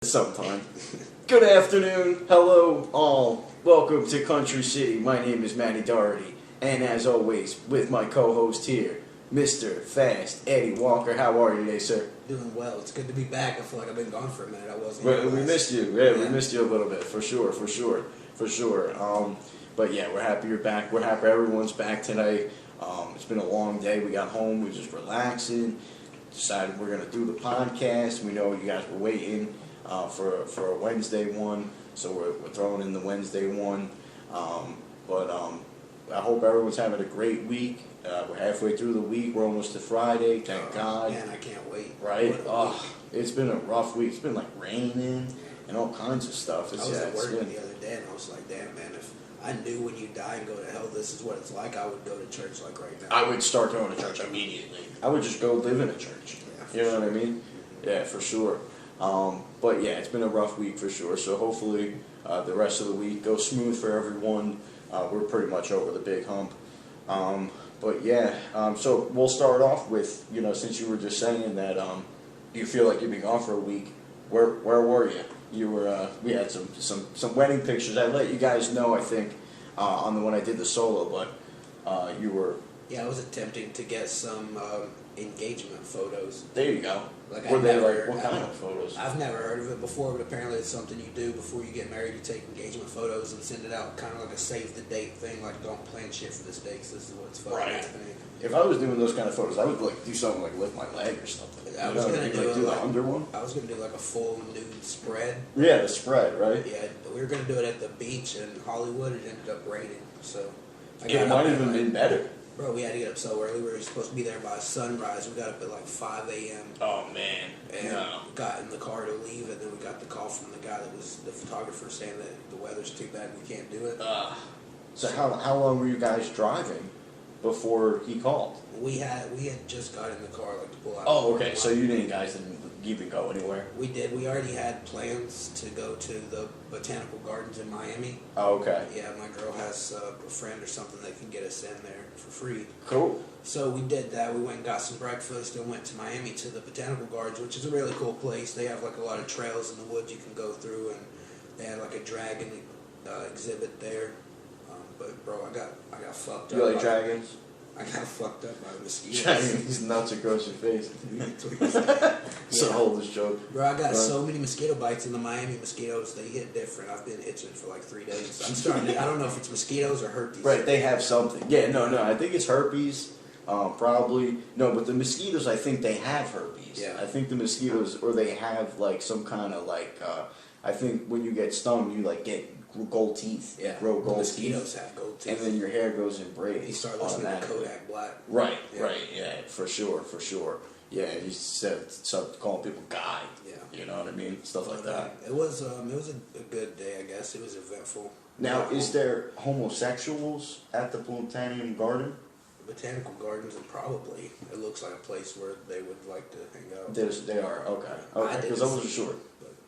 sometime. Good afternoon, hello all. Welcome to Country City. My name is Manny Doherty, and as always, with my co-host here, Mr. Fast Eddie Walker. How are you today, sir? Doing well. It's good to be back. I feel like I've been gone for a minute. I wasn't. We missed you. Yeah, we missed you a little bit, for sure. But yeah, we're happy you're back. We're happy everyone's back today. It's been a long day. We got home. We were just relaxing. Decided we're gonna do the podcast. We know you guys were waiting for a Wednesday one, so we're throwing in the Wednesday one. But I hope everyone's having a great week. We're halfway through the week. We're almost to Friday. Thank God. Man, I can't wait. Right? It's been a rough week. It's been like raining and all kinds of stuff. I was at work the other day, and I was like, damn, man, if I knew when you die and go to hell, this is what it's like, I would go to church like right now. I would start going to church immediately. I would just go live in a church. Yeah, you know what I mean? Yeah, for sure. But yeah, it's been a rough week for sure. So hopefully the rest of the week goes smooth for everyone. We're pretty much over the big hump. But yeah, so we'll start off with, since you were just saying that you feel like you've been gone for a week, where were you? You were, we had some wedding pictures. I let you guys know, I think, on the one I did the solo, but you were... Yeah, I was attempting to get some engagement photos. There you go. What kind of photos? I've never heard of it before, but apparently it's something you do before you get married. You take engagement photos and send it out, kind of like a save the date thing. Like, don't plan shit for this date, because this is what's fucking happening. If I was doing those kind of photos, I would do something like lift my leg or something. I was gonna do the under one. I was gonna do like a full nude spread. Yeah, the spread, right? Yeah, we were gonna do it at the beach in Hollywood. It ended up raining, so It might have even been better. Bro, we had to get up so early. We were supposed to be there by sunrise. We got up at like 5 a.m. Oh, man. And got in the car to leave, and then we got the call from the guy that was the photographer saying that the weather's too bad, we can't do it. So how long were you guys driving before he called? We had just got in the car like to pull out. Oh, okay. So you guys didn't even go anywhere? We did. We already had plans to go to the botanical gardens in Miami. Oh, okay. Yeah, my girl has a friend or something that can get us in there for free. Cool. So we did that. We went and got some breakfast and went to Miami to the botanical gardens, which is a really cool place. They have like a lot of trails in the woods you can go through, and they had like a dragon exhibit there. But bro, I got fucked up. You like dragons? I got fucked up by mosquitoes. Dragons nuts across your face. It's a oldest joke. Bro, I got so many mosquito bites, and the Miami mosquitoes, they hit different. I've been itching for like 3 days. I'm starting to, I don't know if it's mosquitoes or herpes. Right, they have something. Yeah, no, I think it's herpes, probably. No, but the mosquitoes, I think they have herpes. Yeah. I think the mosquitoes, or they have like some kind of like, I think when you get stung, you like get gold teeth. Yeah, grow gold mosquitoes teeth. have gold teeth. And then your hair goes in braids. You start listening to Kodak Black. Right, yeah, for sure. Yeah, you start calling people guy. Yeah. You know what I mean? Stuff like that. It was a good day, I guess. It was eventful. Now, is there homosexuals at the Botanical Garden? Botanical Gardens, and probably it looks like a place where they would like to hang out. They are, okay. Because I wasn't sure.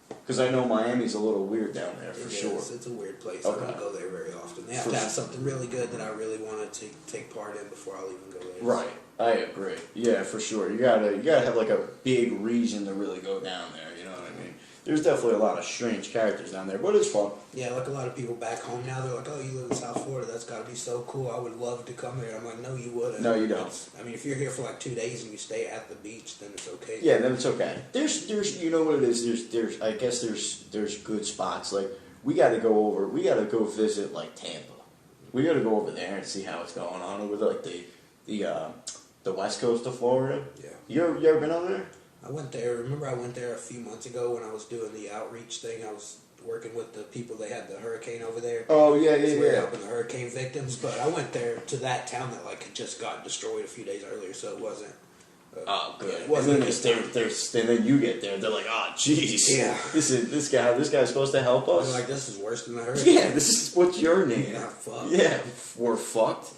Because I know Miami's a little weird down there, for sure. It's a weird place. Okay. I don't go there very often. They have to have something really good that I really wanted to take part in before I'll even go there. Right, I agree. Yeah, for sure. You gotta have like a big reason to really go down there. You know what I mean? There's definitely a lot of strange characters down there, but it's fun. Yeah, like a lot of people back home now, they're like, "Oh, you live in South Florida? That's got to be so cool. I would love to come there." I'm like, "No, you wouldn't." No, you don't. I mean, if you're here for like 2 days and you stay at the beach, then it's okay. Yeah, then it's okay. There's you know what it is. There's I guess there's good spots. Like we got to go visit like Tampa. We got to go over there and see how it's going on over like the west coast of Florida. Yeah. You ever been over there? I went there. Remember, I went there a few months ago when I was doing the outreach thing. I was working with the people. They had the hurricane over there. Oh yeah. Helping the hurricane victims. But I went there to that town that like had just got destroyed a few days earlier, so it wasn't. Oh, good. Yeah, it wasn't. And then you get there. They're like, oh, jeez. Yeah. This guy's supposed to help us. They're like, this is worse than the hurricane. Yeah, this is what's your name. Yeah, fuck. Yeah, we're fucked.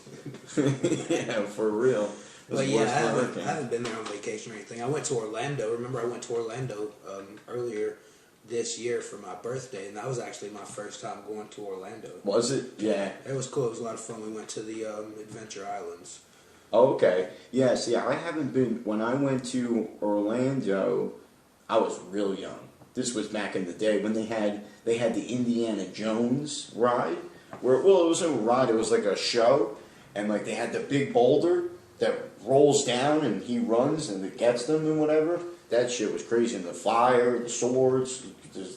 Yeah, for real. But yeah, I haven't been there on vacation or anything. I went to Orlando. Remember, I went to Orlando earlier this year for my birthday, and that was actually my first time going to Orlando. Was it? Yeah. It was cool. It was a lot of fun. We went to the Adventure Islands. Oh, okay. Yeah, see, I haven't been... When I went to Orlando, I was real young. this was back in the day when they had the Indiana Jones ride, where it wasn't a ride, it was like a show, and like they had the big boulder that rolls down and he runs and it gets them and whatever. That shit was crazy. And the fire, the swords.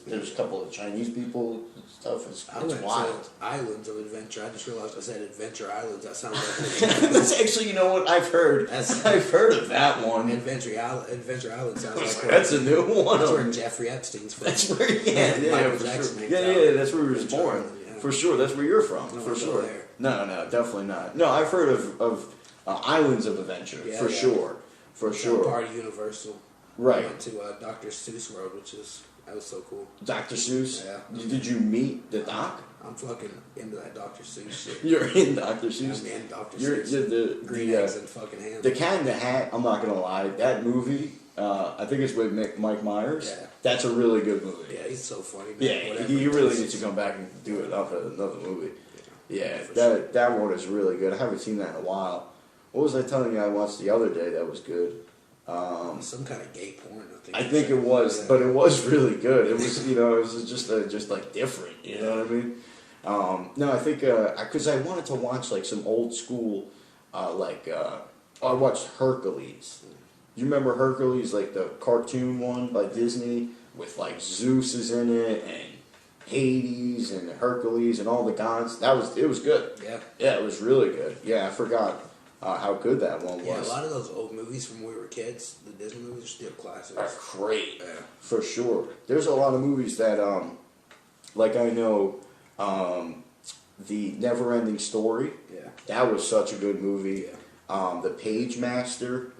There's a couple of Chinese people and stuff. It's wild. To Islands of Adventure. I just realized I said Adventure Islands. That sounds like that's actually, you know what I've heard. I've heard of that one. Adventure Island sounds like that's a new one. That's where Jeffrey Epstein's from. That's where Michael Jackson. Yeah, that's where he was born. For sure, that's where you're from. For sure. No, definitely not. No, I've heard of Islands of Adventure. For sure. Part of Universal. Right. I went to Dr. Seuss World, that was so cool. Dr. Seuss? Yeah. Did you meet the doc? I'm fucking into that Dr. Seuss shit. You're in Dr. Seuss? I'm in Dr. Seuss. You're Green eggs and fucking ham. The Cat in the Hat, I'm not going to lie, that movie, I think it's with Mike Myers. Yeah. That's a really good movie. Yeah, he's so funny. Man. Yeah, he really needs to come back and do another movie. Yeah, that one is really good. I haven't seen that in a while. What was I telling you I watched the other day that was good? Some kind of gay porn, I think it was, but it was really good. It was, it was just like different, you know what I mean? No, I think, because I wanted to watch like some old school, I watched Hercules. You remember Hercules, like the cartoon one by Disney, with like Zeus is in it, and Hades, and Hercules, and all the gods? It was good. Yeah. Yeah, it was really good. Yeah, I forgot how good that one was. Yeah, a lot of those old movies from when we were kids, the Disney movies, are still classics. Are great, for sure. There's a lot of movies that, like I know, the Never-Ending Story. Yeah, that was such a good movie. Yeah. The Page Master.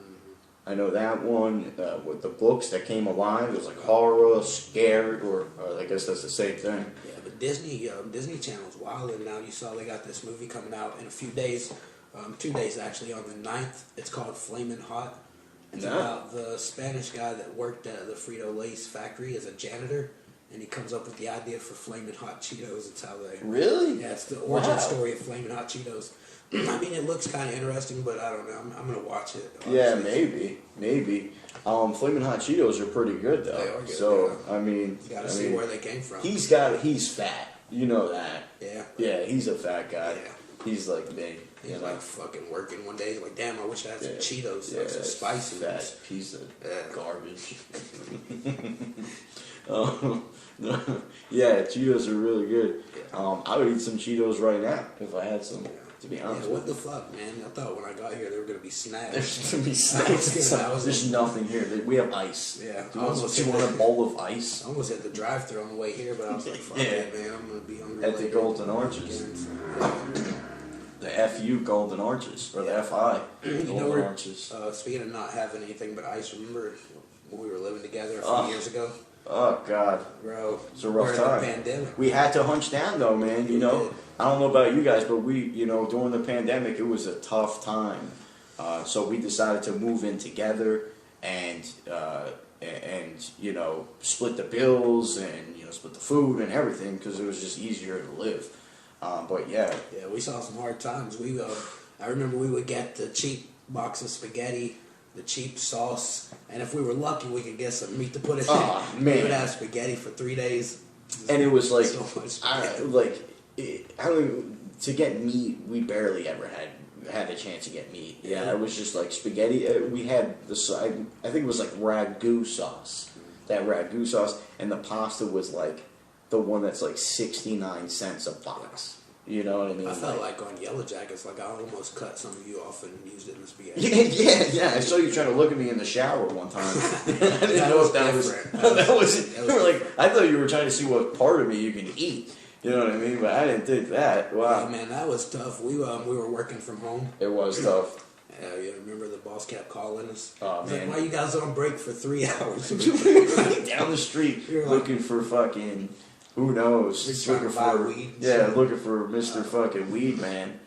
I know that one. With the books that came alive, it was like horror, scary, or I guess that's the same thing. Yeah, but Disney Channel's wild, and now you saw they got this movie coming out in a few days. 2 days actually, on the 9th. It's called Flamin' Hot. It's about the Spanish guy that worked at the Frito-Lay's factory as a janitor, and he comes up with the idea for Flamin' Hot Cheetos. It's how they... Really? Yeah, it's the origin story of Flamin' Hot Cheetos. I mean, it looks kind of interesting, but I don't know. I'm going to watch it. Honestly. Yeah, maybe. Flamin' Hot Cheetos are pretty good, though. They are good, so, yeah. I mean... You got to see where they came from. He's fat. You know that. Yeah. Yeah, he's a fat guy. Yeah. He's like big. He's like fucking working one day. He's like, damn, I wish I had some Cheetos, like some spicy fat piece of garbage. Yeah, Cheetos are really good. I would eat some Cheetos right now if I had some. To be honest, what the fuck, man? I thought when I got here there were gonna be snacks. There's gonna be snacks. There's nothing here. We have ice. Yeah. Do you want a bowl of ice? I almost hit the drive-thru on the way here, but I was like, fuck it, man. I'm gonna be hungry at the Golden Arches. The FU Golden Arches, or the FI Golden Arches. Speaking of not having anything but ice, remember when we were living together a few years ago? Oh, God. Bro. It's a rough time. The pandemic. We had to hunch down, though, man. You know, I don't know about you guys, but we, during the pandemic, it was a tough time. So we decided to move in together and split the bills and, split the food and everything because it was just easier to live. But yeah, we saw some hard times. I remember we would get the cheap box of spaghetti, the cheap sauce, and if we were lucky, we could get some meat to put it in. Man. We would have spaghetti for 3 days, and it was like, so much to get meat, we barely ever had a chance to get meat. Yeah, it was just like spaghetti. We had I think it was like ragu sauce, and the pasta was like the one that's like 69 cents a box. You know what I mean? I felt like on Yellow Jackets, like I almost cut some of you off and used it in the spaghetti. Yeah. I saw you trying to look at me in the shower one time. I didn't know if that was. I thought you were trying to see what part of me you can eat. You know what I mean? But I didn't think that. Wow. Yeah, man, that was tough. We were working from home. It was tough. Yeah, you remember the boss kept calling us. Oh, man. Like, why you guys on break for 3 hours? Down the street looking for fucking, who knows? Looking for weed. Yeah, looking for Mr. fucking Weed Man.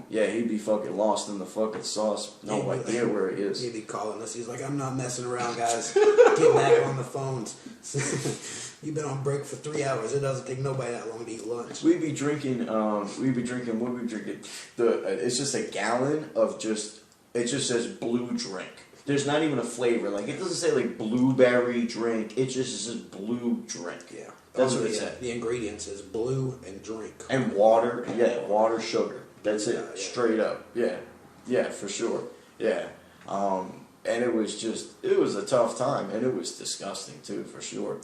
He'd be fucking lost in the fucking sauce. No idea where he is. He'd be calling us. He's like, I'm not messing around, guys. Get back on the phones. You've been on break for 3 hours. It doesn't take nobody that long to eat lunch. We'd be drinking, what we drinking? It's just a gallon of it just says blue drink. there's not even a flavor. Like, it doesn't say, like, blueberry drink. It just says blue drink. Yeah. That's what it said. The ingredients is blue and drink. And water. Yeah, water, sugar. That's it. Yeah. Straight up. Yeah. Yeah, for sure. Yeah. And it was a tough time. And it was disgusting, too, for sure.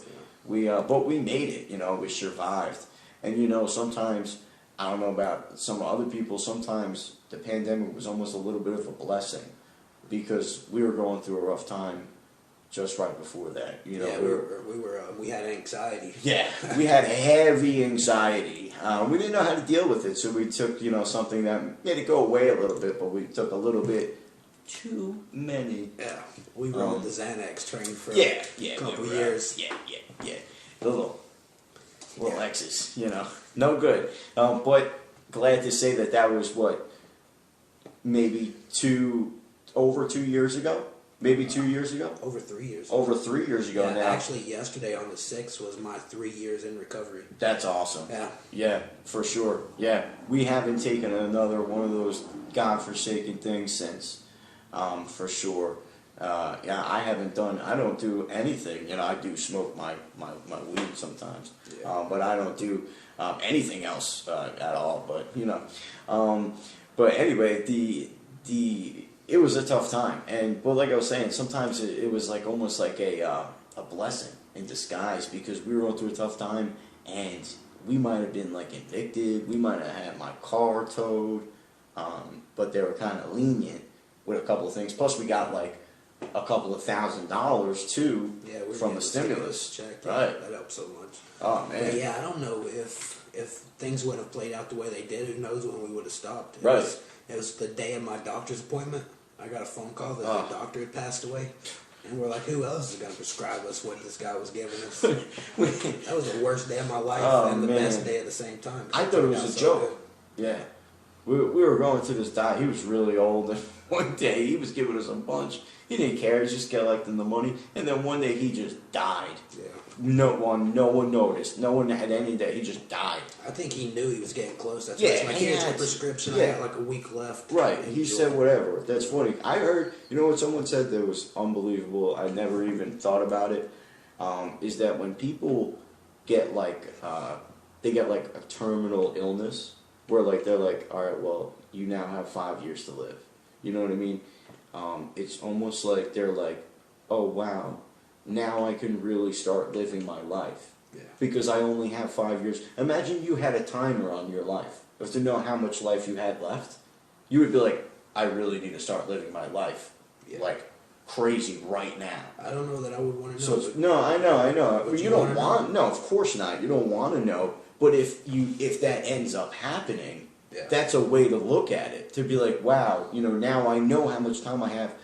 Yeah. But we made it, we survived. And, sometimes, I don't know about some other people, sometimes the pandemic was almost a little bit of a blessing because we were going through a rough time just right before that. Yeah, we had anxiety. Yeah, we had heavy anxiety. We didn't know how to deal with it, so we took, something that made it go away a little bit, but we took a little bit too many. Yeah, we rode the Xanax train for a couple years. Yeah. The little X's, no good. But glad to say that was maybe over 2 years ago? Maybe 2 years ago? Over 3 years. Over 3 years ago now. Actually, yesterday on the 6th was my 3 years in recovery. That's awesome. Yeah. Yeah, for sure. Yeah. We haven't taken another one of those godforsaken things since, for sure. I don't do anything. I do smoke my weed sometimes. Yeah. But I don't do anything else at all. But, but anyway, it was a tough time, but like I was saying, sometimes it was like almost like a blessing in disguise because we were going through a tough time, and we might have been like evicted, we might have had my car towed, but they were kind of lenient with a couple of things. Plus, we got like a couple of $1,000 too from the stimulus check. Right, that helped so much. Oh man, but yeah, I don't know if things would have played out the way they did. Who knows when we would have stopped? It was the day of my doctor's appointment. I got a phone call that the doctor had passed away. And we're like, who else is going to prescribe us what this guy was giving us? That was the worst day of my life and the best day at the same time. I thought it was a joke. Good. Yeah. We were going to this guy. He was really old. And one day he was giving us a bunch. He didn't care. He just collecting the money. And then one day he just died. Yeah. No one noticed. No one had any day. He just died. I think he knew he was getting close. That's why he's like, here's your prescription. I got like a week left. Right. He said whatever. That's funny. I heard, what someone said that was unbelievable. I never even thought about it. Is that when people get they get like a terminal illness where like they're like, all right, well, you now have 5 years to live. You know what I mean? It's almost like they're like, oh wow, now I can really start living my life. Yeah. Because I only have 5 years. Imagine you had a timer on your life. If to know how much life you had left, you would be like, I really need to start living my life like crazy right now. I don't know that I would want to know. No, I know. But you don't want, no, of course not. You don't want to know. But if that ends up happening, that's a way to look at it. To be like, wow, now I know how much time I have.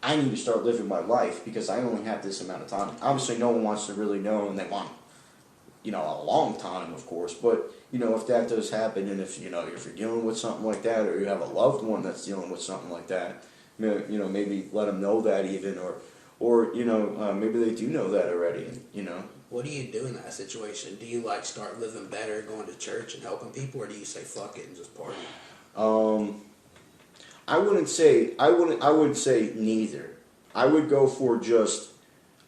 I need to start living my life because I only have this amount of time. Obviously, no one wants to really know, and they want, a long time, of course. But, if that does happen, and if you're dealing with something like that, or you have a loved one that's dealing with something like that, maybe let them know that even, or maybe they do know that already, What do you do in that situation? Do you start living better, going to church and helping people, or do you say fuck it and just party? I would say neither. I would go for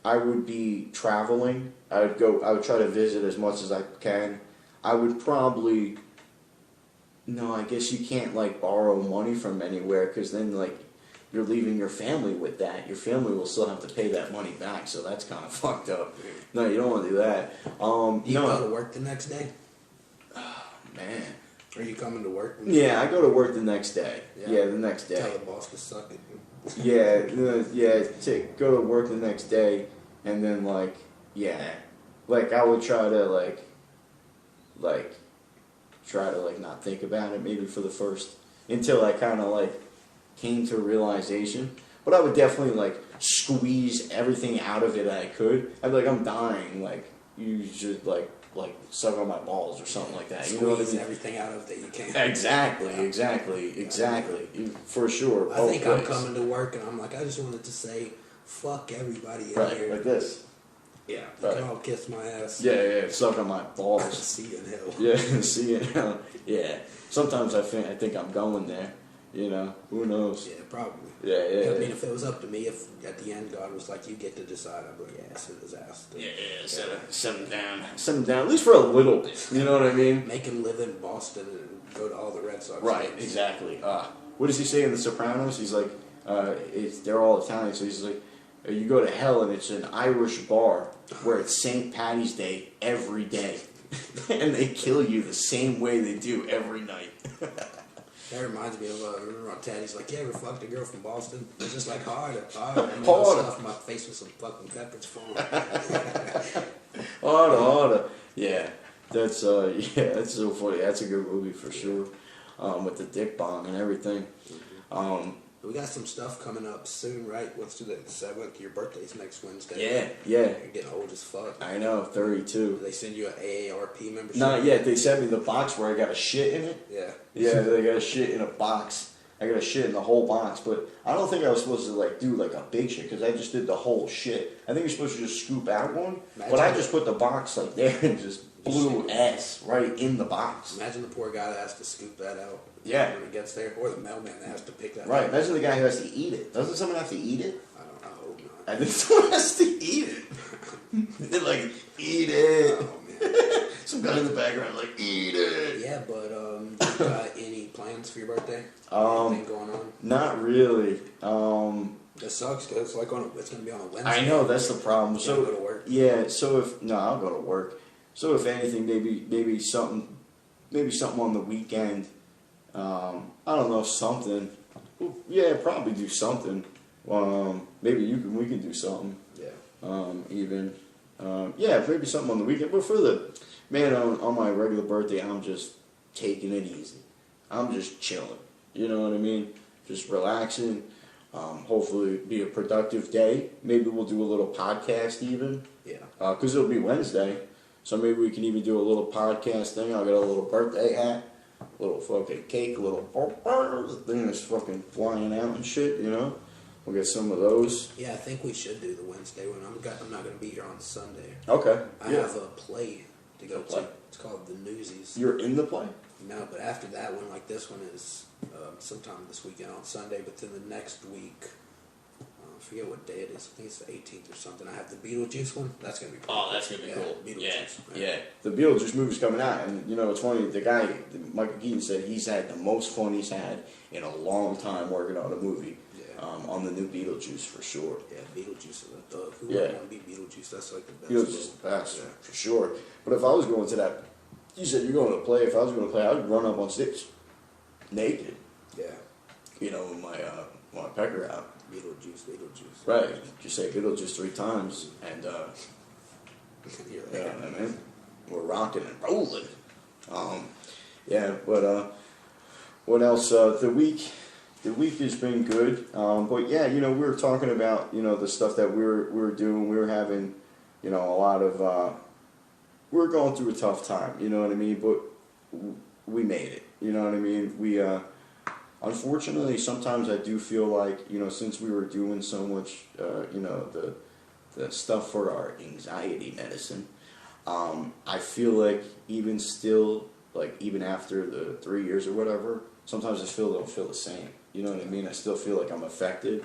I would be traveling. I would try to visit as much as I can. I would probably, no, I guess you can't borrow money from anywhere because then you're leaving your family with that. Your family will still have to pay that money back, so that's kind of fucked up. No, you don't want to do that. You go to work the next day? Oh, man. Are you coming to work? Yeah, I go to work the next day. Yeah, the next day. Tell the boss to suck it. Go to work the next day, and then I would try to not think about it maybe for the first, until I kind of came to a realization. But I would definitely squeeze everything out of it I could. I'd be like, I'm dying. You should suck on my balls or something like that. You know what I mean? Everything out of that you can. Exactly. For sure. I think I'm coming to work and I'm like, I just wanted to say, fuck everybody in here. Like this. Yeah. You can all kiss my ass. Yeah. Suck on my balls. See you in hell. Yeah. See you in hell. Yeah. Sometimes I think I'm going there. You know, who knows? Yeah, probably. Yeah. I mean, if it was up to me, if at the end God was like, you get to decide, I'd be like, yeah, sit his ass. Set him down, at least for a little bit. You know what I mean? Make him live in Boston and go to all the Red Sox Right, games. exactly. What does he say in The Sopranos? He's like, they're all Italian, so he's like, you go to hell and it's an Irish bar where it's St. Patty's Day every day. And they kill you the same way they do every night. That reminds me of, remember on Teddy's like, you ever fucked a girl from Boston? It's just like, harder. And stuff my face with some fucking peppers for Harder. Yeah, that's so funny. That's a good movie for sure. With the dick bomb and everything. We got some stuff coming up soon, right? What's today? The 7th. Your birthday's next Wednesday. Yeah. You're getting old as fuck. I know, 32. Did they send you an AARP membership? Not yet. They sent me the box where I got a shit in it. Yeah. Yeah, they got a shit in a box. I got a shit in the whole box, but I don't think I was supposed to like do like a big shit because I just did the whole shit. I think you're supposed to just scoop out one, but I just put the box like there and just blew ass right in the box. Imagine the poor guy that has to scoop that out. Yeah. When he gets there, or the mailman that has to pick that Right. up. Imagine the guy who has to eat it. Doesn't someone have to eat it? I hope not. I think someone has to eat it. They're like, eat it. Oh man. Some guy in the background like, eat it. Yeah, but you got any plans for your birthday? Anything going on? Not really. It sucks because it's gonna be on a Wednesday. I know that's the problem. You So go to work. yeah. So I'll go to work. So if anything, maybe something on the weekend. I don't know, something. Yeah, probably do something. Maybe we can do something. Yeah. Maybe something on the weekend. But on my regular birthday, I'm just taking it easy. I'm just chilling. You know what I mean? Just relaxing. Hopefully be a productive day. Maybe we'll do a little podcast even. Yeah. Because it'll be Wednesday. So maybe we can even do a little podcast thing. I'll get a little birthday hat, a little fucking cake, a little thing that's fucking flying out and shit, you know? We'll get some of those. Yeah, I think we should do the Wednesday one. I'm not going to be here on Sunday. Okay. I have a play to go to. It's called The Newsies. You're in the play? No, but after that one, like this one is sometime this weekend on Sunday, but then the next week, I forget what day it is. I think it's the 18th or something. I have the Beetlejuice one. That's going to be cool. Oh, that's going to be cool. Beetlejuice. Yeah. The Beetlejuice movie's coming out, and, you know, it's funny, the guy, Michael Keaton, said he's had the most fun he's had in a long time working on a movie. On the new Beetlejuice, for sure. Yeah, Beetlejuice. Who would want to be Beetlejuice? That's like the best. Beetlejuice is the best, for sure. But if I was going to that, you said you're going to play, if I was going to play, I would run up on stage naked. Yeah. You know, with my pecker out. Beetlejuice. Right. Just say Beetlejuice 3 times, and, You're you know what I mean? We're rocking and rolling. But what else? The week has been good. But yeah, you know, we were talking about, you know, the stuff that we were doing. We were having, you know, a lot of, we were going through a tough time, you know what I mean? But we made it, you know what I mean? We, unfortunately, sometimes I do feel like, you know, since we were doing so much, you know, the stuff for our anxiety medicine, I feel like even still, like even after the 3 years or whatever, sometimes I still don't feel the same. You know what I mean? I still feel like I'm affected.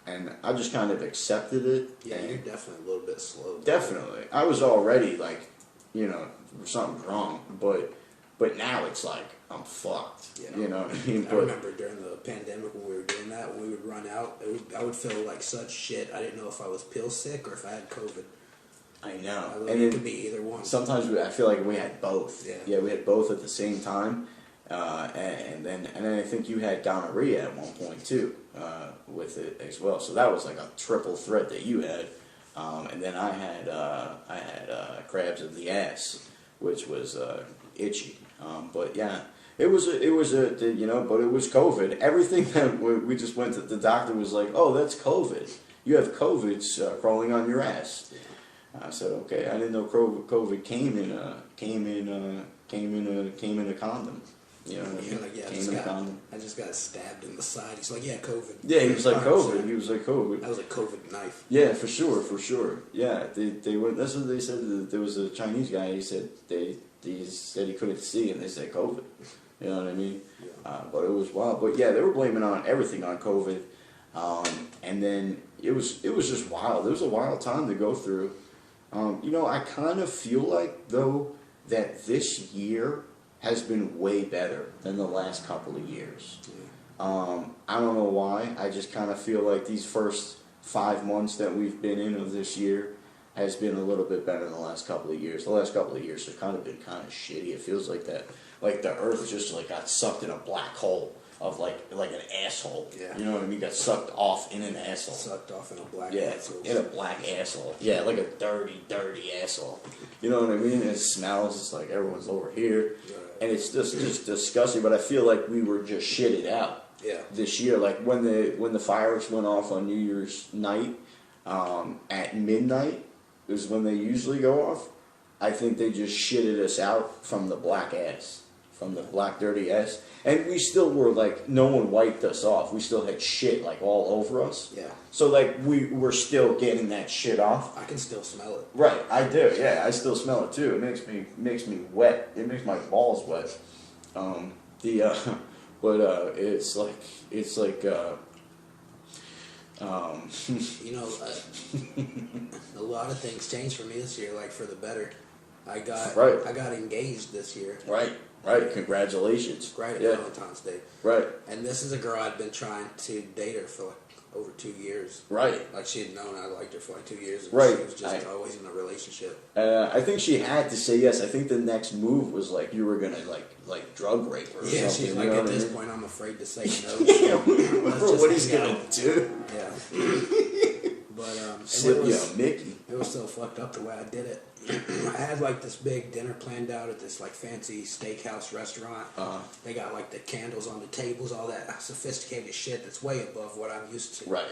And I just kind of accepted it. Yeah, you're definitely a little bit slow. Definitely. I was already like, you know, something's wrong. But now it's like, I'm fucked. Yeah. You know what I mean? I remember during the pandemic when we were doing that, when we would run out, I would feel like such shit. I didn't know if I was pill sick or if I had COVID. I know. And it could be either one. Sometimes I feel like we had both. Yeah, we had both at the same time. And then I think you had gonorrhea at one point too, with it as well. So that was like a triple threat that you had. And then I had crabs of the ass, which was itchy. But yeah, it was you know, but it was COVID. Everything that we just went to, the doctor was like, oh, that's COVID. You have COVID crawling on your ass. I said, okay. I didn't know COVID came in a condom. You know what I mean? Like, I just got stabbed in the side. He's like, yeah, COVID. Yeah, he was like COVID. He was like COVID. That was a COVID knife. Yeah, for sure. Yeah, they went. That's what they said. There was a Chinese guy. He said he said he couldn't see, and they said COVID. You know what I mean? Yeah. But it was wild. But yeah, they were blaming on everything on COVID, and then it was just wild. It was a wild time to go through. I kind of feel like though that this year has been way better than the last couple of years. Yeah. I don't know why. I just kind of feel like these first 5 months that we've been in of this year has been a little bit better than the last couple of years. The last couple of years have kind of been kind of shitty. It feels like that, like the earth just like got sucked in a black hole of like an asshole. Yeah. You know what I mean? Got sucked off in an asshole. Sucked off in a black asshole. In a black asshole. Yeah, like a dirty, dirty asshole. You know what I mean? And it smells. It's like everyone's over here. Right. And it's just disgusting. But I feel like we were just shitted out. Yeah. This year, like when the fireworks went off on New Year's night at midnight is when they usually go off. I think they just shitted us out from the black ass, from the black dirty ass, and we still were like no one wiped us off. We still had shit like all over us. Yeah. So like we were still getting that shit off. I can still smell it. Right, I do. Yeah, I still smell it too. It makes me wet. It makes my balls wet. But it's like a lot of things changed for me this year, like for the better. I got engaged this year. Right. Congratulations. Right at Valentine's Day. Right. And this is a girl I'd been trying to date her for like over 2 years. Right. Like she had known I liked her for like 2 years. And right. She was just always in a relationship. I think she had to say yes. I think the next move was like you were gonna like drug rape her. Or yeah. something, She's like at this point I'm afraid to say no. What he's gonna do? Yeah. But slip you a Mickey. It was so fucked up the way I did it. I had like this big dinner planned out at this like fancy steakhouse restaurant. They got like the candles on the tables, all that sophisticated shit that's way above what I'm used to. Right.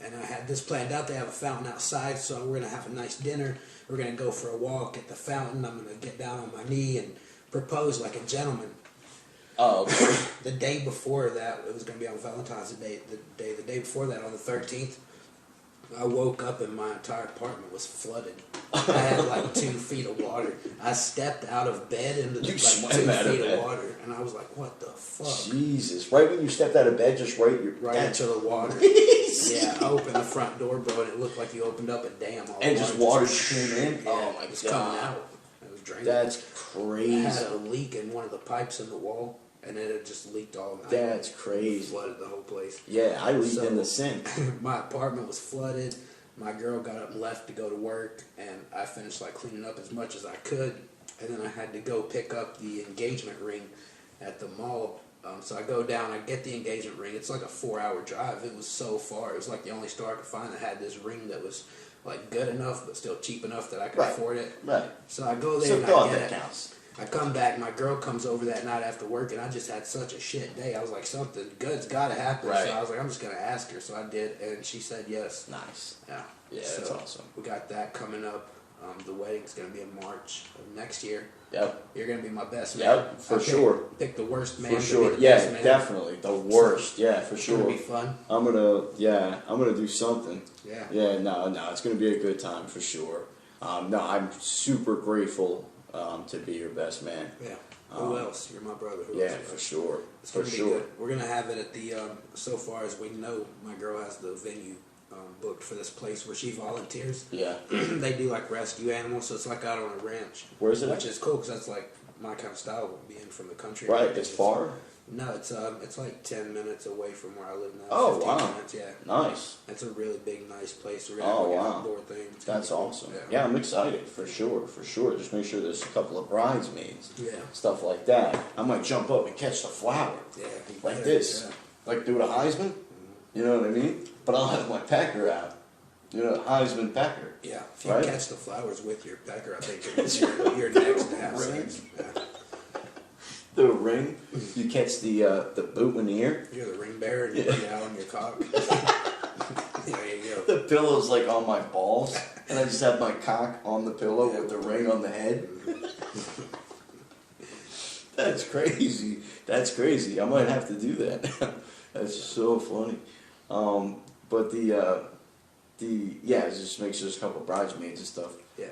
And I had this planned out. They have a fountain outside, so we're gonna have a nice dinner. We're gonna go for a walk at the fountain. I'm gonna get down on my knee and propose like a gentleman. Oh, okay. The day before that, it was gonna be on Valentine's Day. The day before that, on the 13th. I woke up and my entire apartment was flooded. I had like 2 feet of water. I stepped out of bed into like 2 feet of water, and I was like, "What the fuck?" Jesus! Right when you stepped out of bed, just right into the water. Yeah, I opened the front door, bro, and it looked like you opened up a dam. And just water came in. Yeah, oh my it was god! Coming out. It was draining. That's crazy. I had a leak in one of the pipes in the wall. And it had just leaked all night. That's crazy. It flooded the whole place. Yeah, I leaked in the sink. My apartment was flooded. My girl got up and left to go to work, and I finished like cleaning up as much as I could. And then I had to go pick up the engagement ring at the mall. So I go down, I get the engagement ring. It's like a 4-hour drive. It was so far. It was like the only store I could find that had this ring that was like good enough, but still cheap enough that I could afford it. Right. So I go there So and God, I get that it. counts. I come back, my girl comes over that night after work, and I just had such a shit day. I was like, something good's got to happen. Right. So I was like, I'm just going to ask her. So I did, and she said yes. Nice. Yeah. Yeah, so that's awesome. We got that coming up. The wedding's going to be in March of next year. Yep. You're going to be my best man. Yep, for sure. Pick the worst man. For sure. To be the Yeah, best man. definitely. The worst. Yeah, for sure. It's going to be fun. I'm gonna do something. Yeah. Yeah, no, it's gonna be a good time for sure. No, I'm super grateful to be your best man. Yeah. Who else? You're my brother. Who Yeah, else? for sure. It's For gonna be sure. good. We're gonna have it at the. So far as we know, my girl has the venue booked for this place where she volunteers. Yeah. They do like rescue animals, so it's like out on a ranch. Where is it? Which is cool because that's like my kind of style, being from the country. Right. It's far. No, it's like 10 minutes away from where I live now. Oh 15 wow. Minutes, yeah. Nice. It's a really big, nice place. We're Oh, gonna have like wow. an outdoor thing. It's gonna That's be cool. awesome. Yeah, I'm excited for sure. For sure. Just make sure there's a couple of bridesmaids. Yeah. Stuff like that. I might jump up and catch the flower. Yeah. Like this. Yeah. Like do the Heisman. You know what I mean? But I'll have my pecker out. You know, Heisman pecker. Yeah. If you Right? catch the flowers with your pecker, I think you're next to have sex. Yeah. The ring. You catch the boutonniere. You're the ring bearer and you put it out on your cock. There you go. The pillow's like on my balls, and I just have my cock on the pillow with the ring on the head. That's crazy. That's crazy. I might have to do that. That's so funny. But it just makes sure there's a couple of bridesmaids and stuff. Yeah.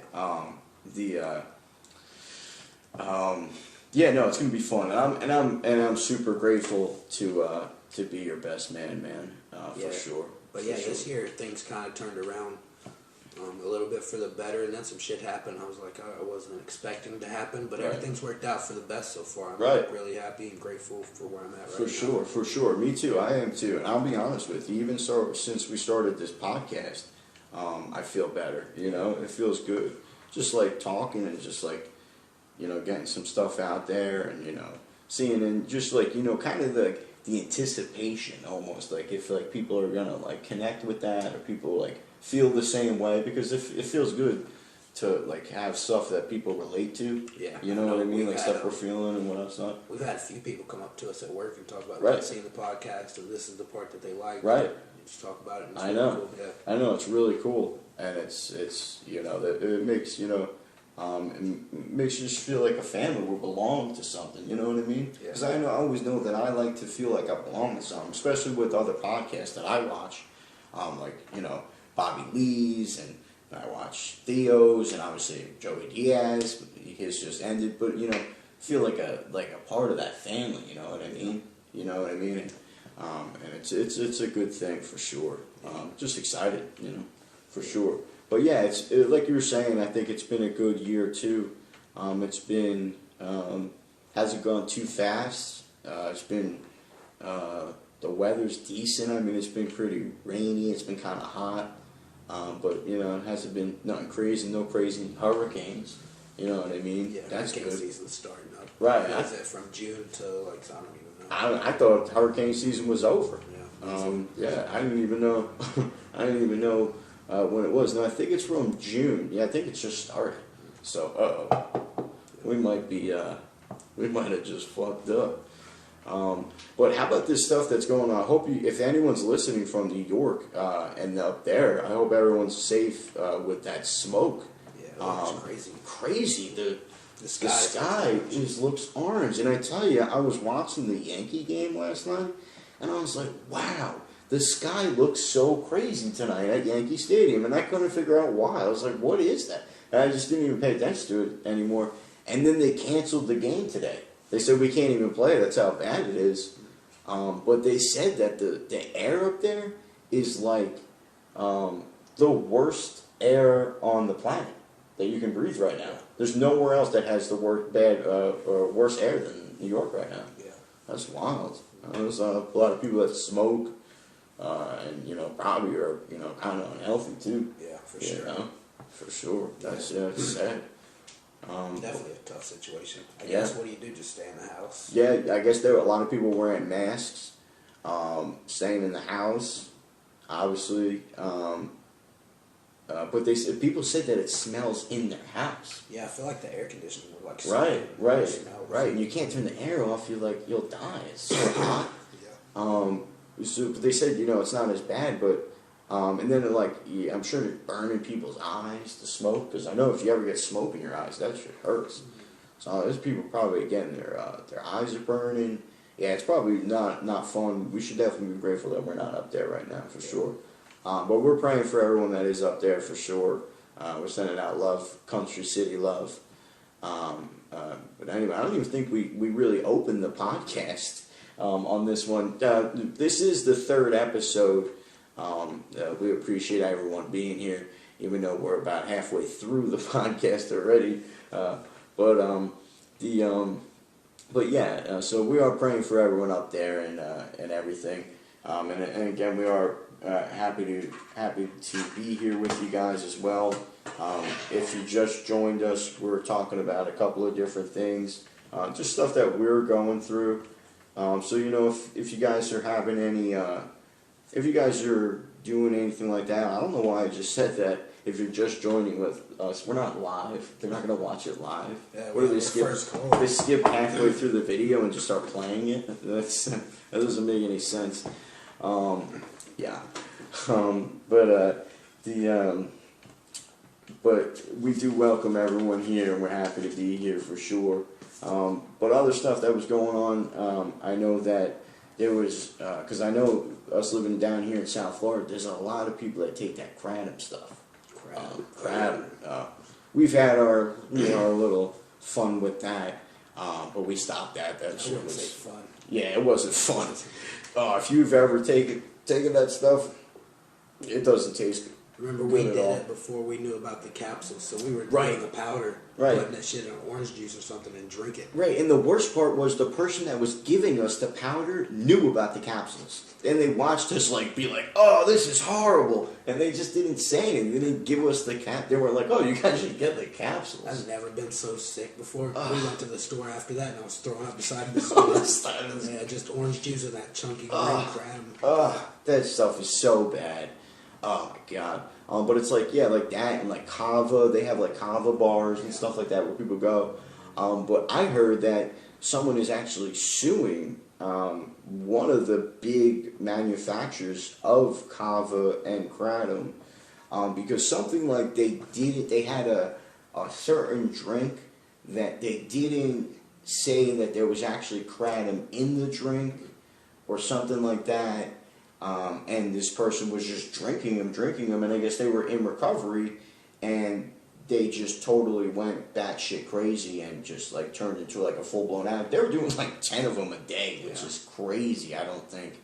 Yeah, no, it's gonna be fun, and I'm super grateful to be your best man, for sure. But yeah, this year things kind of turned around a little bit for the better, and then some shit happened. I was like, I wasn't expecting to happen, but everything's worked out for the best so far. I'm really happy and grateful for where I'm at right now. For sure. Me too. I am too. And I'll be honest with you, even so, since we started this podcast, I feel better. You know, it feels good. Just like talking and just like, you know, getting some stuff out there and, you know, seeing and just like, you know, kind of the anticipation almost. Like if like people are going to like connect with that or people like feel the same way, because it feels good to like have stuff that people relate to. Yeah. You know what I mean? Like stuff we're feeling and what's not. We've had a few people come up to us at work and talk about seeing the podcast or this is the part that they like. Right. Just talk about it. And I know. Cool. Yeah. I know, it's really cool. And it's you know, it makes, you know, it makes you just feel like a family. We belong to something, you know what I mean? Because I always know that I like to feel like I belong to something, especially with other podcasts that I watch, like, you know, Bobby Lee's, and I watch Theo's, and obviously Joey Diaz. His just ended, but you know, feel like a part of that family. You know what I mean? You know what I mean? And it's a good thing for sure. Just excited, you know, for sure. But yeah, it's like you were saying. I think it's been a good year too. It's been hasn't gone too fast. It's been the weather's decent. I mean, it's been pretty rainy. It's been kind of hot. But, you know, it hasn't been nothing crazy, no crazy hurricanes. You know what I mean? Yeah, that's hurricane good. Season's starting up. Right. Is it from June to, like, I don't even know. I thought hurricane season was over. Yeah. I didn't even know. I didn't even know when it was. No, I think it's from June. Yeah, I think it's just started. So, we might be. We might have just fucked up. But how about this stuff that's going on? I hope if anyone's listening from New York and up there, I hope everyone's safe with that smoke. Yeah, it's crazy. Crazy. The sky looks orange. And I tell you, I was watching the Yankee game last night, and I was like, wow, the sky looks so crazy tonight at Yankee Stadium. And I couldn't figure out why. I was like, what is that? And I just didn't even pay attention to it anymore. And then they canceled the game today. They said we can't even play. That's how bad it is. But they said that the air up there is like the worst air on the planet that you can breathe right now. There's nowhere else that has the worse air than New York right now. Yeah, that's wild. There's a lot of people that smoke, and you know probably are kind of unhealthy too. Yeah, for sure. You know? For sure. That's it's sad. Definitely a tough situation. I guess what do you do? Just stay in the house? Yeah, I guess there were a lot of people wearing masks, staying in the house, obviously. But people said that it smells in their house. Yeah, I feel like the air conditioning would like right. And you can't turn the air off. You'll die. It's so hot. So they said it's not as bad, but. And then I'm sure it's burning people's eyes, the smoke, because I know if you ever get smoke in your eyes, that shit hurts. So there's people probably, again, their eyes are burning. Yeah, it's probably not fun. We should definitely be grateful that we're not up there right now, for sure. But we're praying for everyone that is up there, for sure. We're sending out love, Country City love. But anyway, I don't even think we really opened the podcast on this one. This is the third episode. We appreciate everyone being here, even though we're about halfway through the podcast already. But yeah, so we are praying for everyone up there and everything. And again, we are happy to be here with you guys as well. If you just joined us, we're talking about a couple of different things, just stuff that we're going through. So if you guys are having any. If you guys are doing anything like that, I don't know why I just said that. If you're just joining with us, we're not live. They're not going to watch it live. Yeah, what do they skip? They skip halfway through the video and just start playing it. That doesn't make any sense. But we do welcome everyone here, and we're happy to be here for sure. But other stuff that was going on, I know that. There was, because I know us living down here in South Florida, there's a lot of people that take that kratom stuff. Kratom. We've had our little fun with that. But we stopped that. That shit wouldn't was say fun. Yeah, it wasn't fun. If you've ever taken that stuff, it doesn't taste good. Remember, we did it before we knew about the capsules, so we were doing the powder, putting that shit in orange juice or something and drink it. Right, and the worst part was the person that was giving us the powder knew about the capsules. And they watched us be like, oh, this is horrible. And they just didn't say anything. They didn't give us the cap. They were like, oh, you guys should get the capsules. I've never been so sick before. We went to the store after that, and I was throwing up beside the store. Yeah, just orange juice and that chunky green crab. That stuff is so bad. Oh, my God. But it's like that, and Kava. They have Kava bars and stuff like that where people go. But I heard that someone is actually suing one of the big manufacturers of Kava and Kratom because something they had a certain drink that they didn't say that there was actually Kratom in the drink or something like that. And this person was just drinking them, and I guess they were in recovery, and they just totally went batshit crazy and just turned into a full-blown addict. They were doing 10 of them a day, which is crazy. I don't think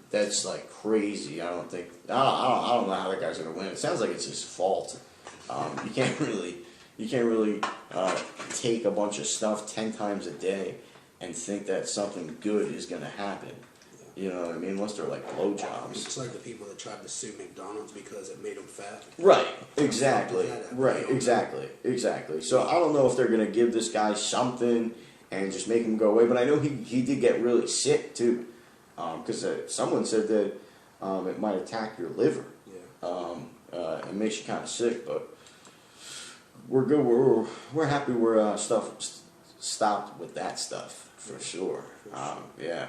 that's crazy. I don't know how that guy's gonna win. It sounds like it's his fault. You can't really take a bunch of stuff 10 times a day and think that something good is gonna happen. You know what I mean? Unless they're blowjobs. It's like the people that tried to sue McDonald's because it made them fat. Right. Exactly. Right. Exactly. So I don't know if they're going to give this guy something and just make him go away. But I know he did get really sick, too. Because someone said that it might attack your liver. Yeah. It makes you kind of sick. But we're good. We're happy stuff stopped with that stuff, for sure. Yeah.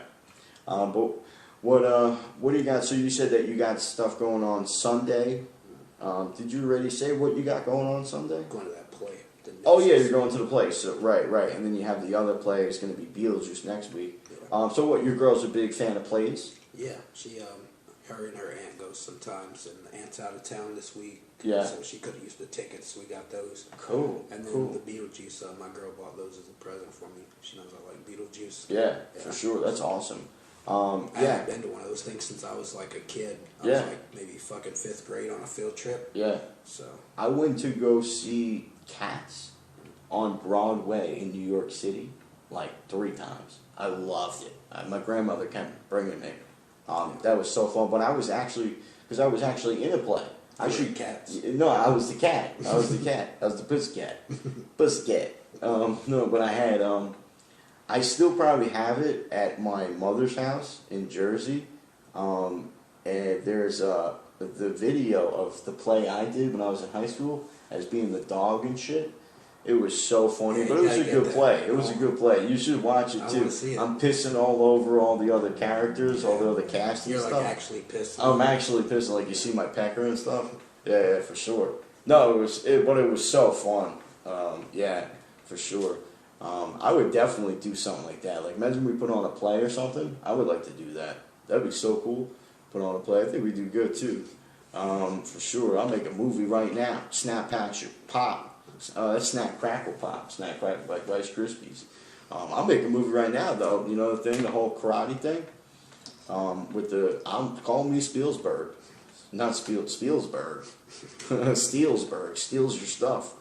But what do you got? So you said that you got stuff going on Sunday. Did you already say what you got going on Sunday? Going to that play. Oh yeah, you're going to the play. So right, and then you have the other play. It's going to be Beetlejuice next week. Yeah. So what? Your girl's a big fan of plays? Yeah, her and her aunt go sometimes, and the aunt's out of town this week. Yeah. So she could have used the tickets. We got those. Cool. And then the Beetlejuice. My girl bought those as a present for me. She knows I like Beetlejuice. Yeah, for sure. That's awesome. I haven't been to one of those things since I was a kid. I was maybe fucking 5th grade on a field trip. Yeah. So I went to go see Cats on Broadway in New York City 3 times. I loved it. My grandmother kept bringing me. That was so fun. But I was actually in a play. Cats. No, I was the cat. I was the cat. I was the pussycat. Pussycat. No, but I had I still probably have it at my mother's house in Jersey. And there's the video of the play I did when I was in high school as being the dog and shit. It was so funny, but it was a good play. It was a good play. You should watch it too. I'm pissing all over all the other characters, all the other cast and stuff. You're actually pissing. I'm actually pissing. You see my pecker and stuff. Yeah, for sure. No, but it was so fun. Yeah, for sure. I would definitely do something like that. Imagine we put on a play or something. I would like to do that. That'd be so cool. Put on a play. I think we do good too. For sure. I'll make a movie right now. Snap Patch Pop. That's Snack Crackle Pop. Snack Crackle like Rice Krispies. I'll make a movie right now though. You know the thing, the whole karate thing. I'm calling me Spielberg. Not Spielsberg. Steelsberg. Steals your stuff.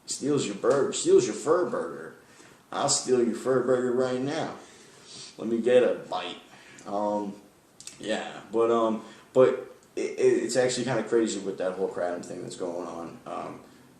Steals your burger. Steals your fur burger. I'll steal your fur burger right now. Let me get a bite. Yeah, but it's actually kind of crazy with that whole Kratom thing that's going on.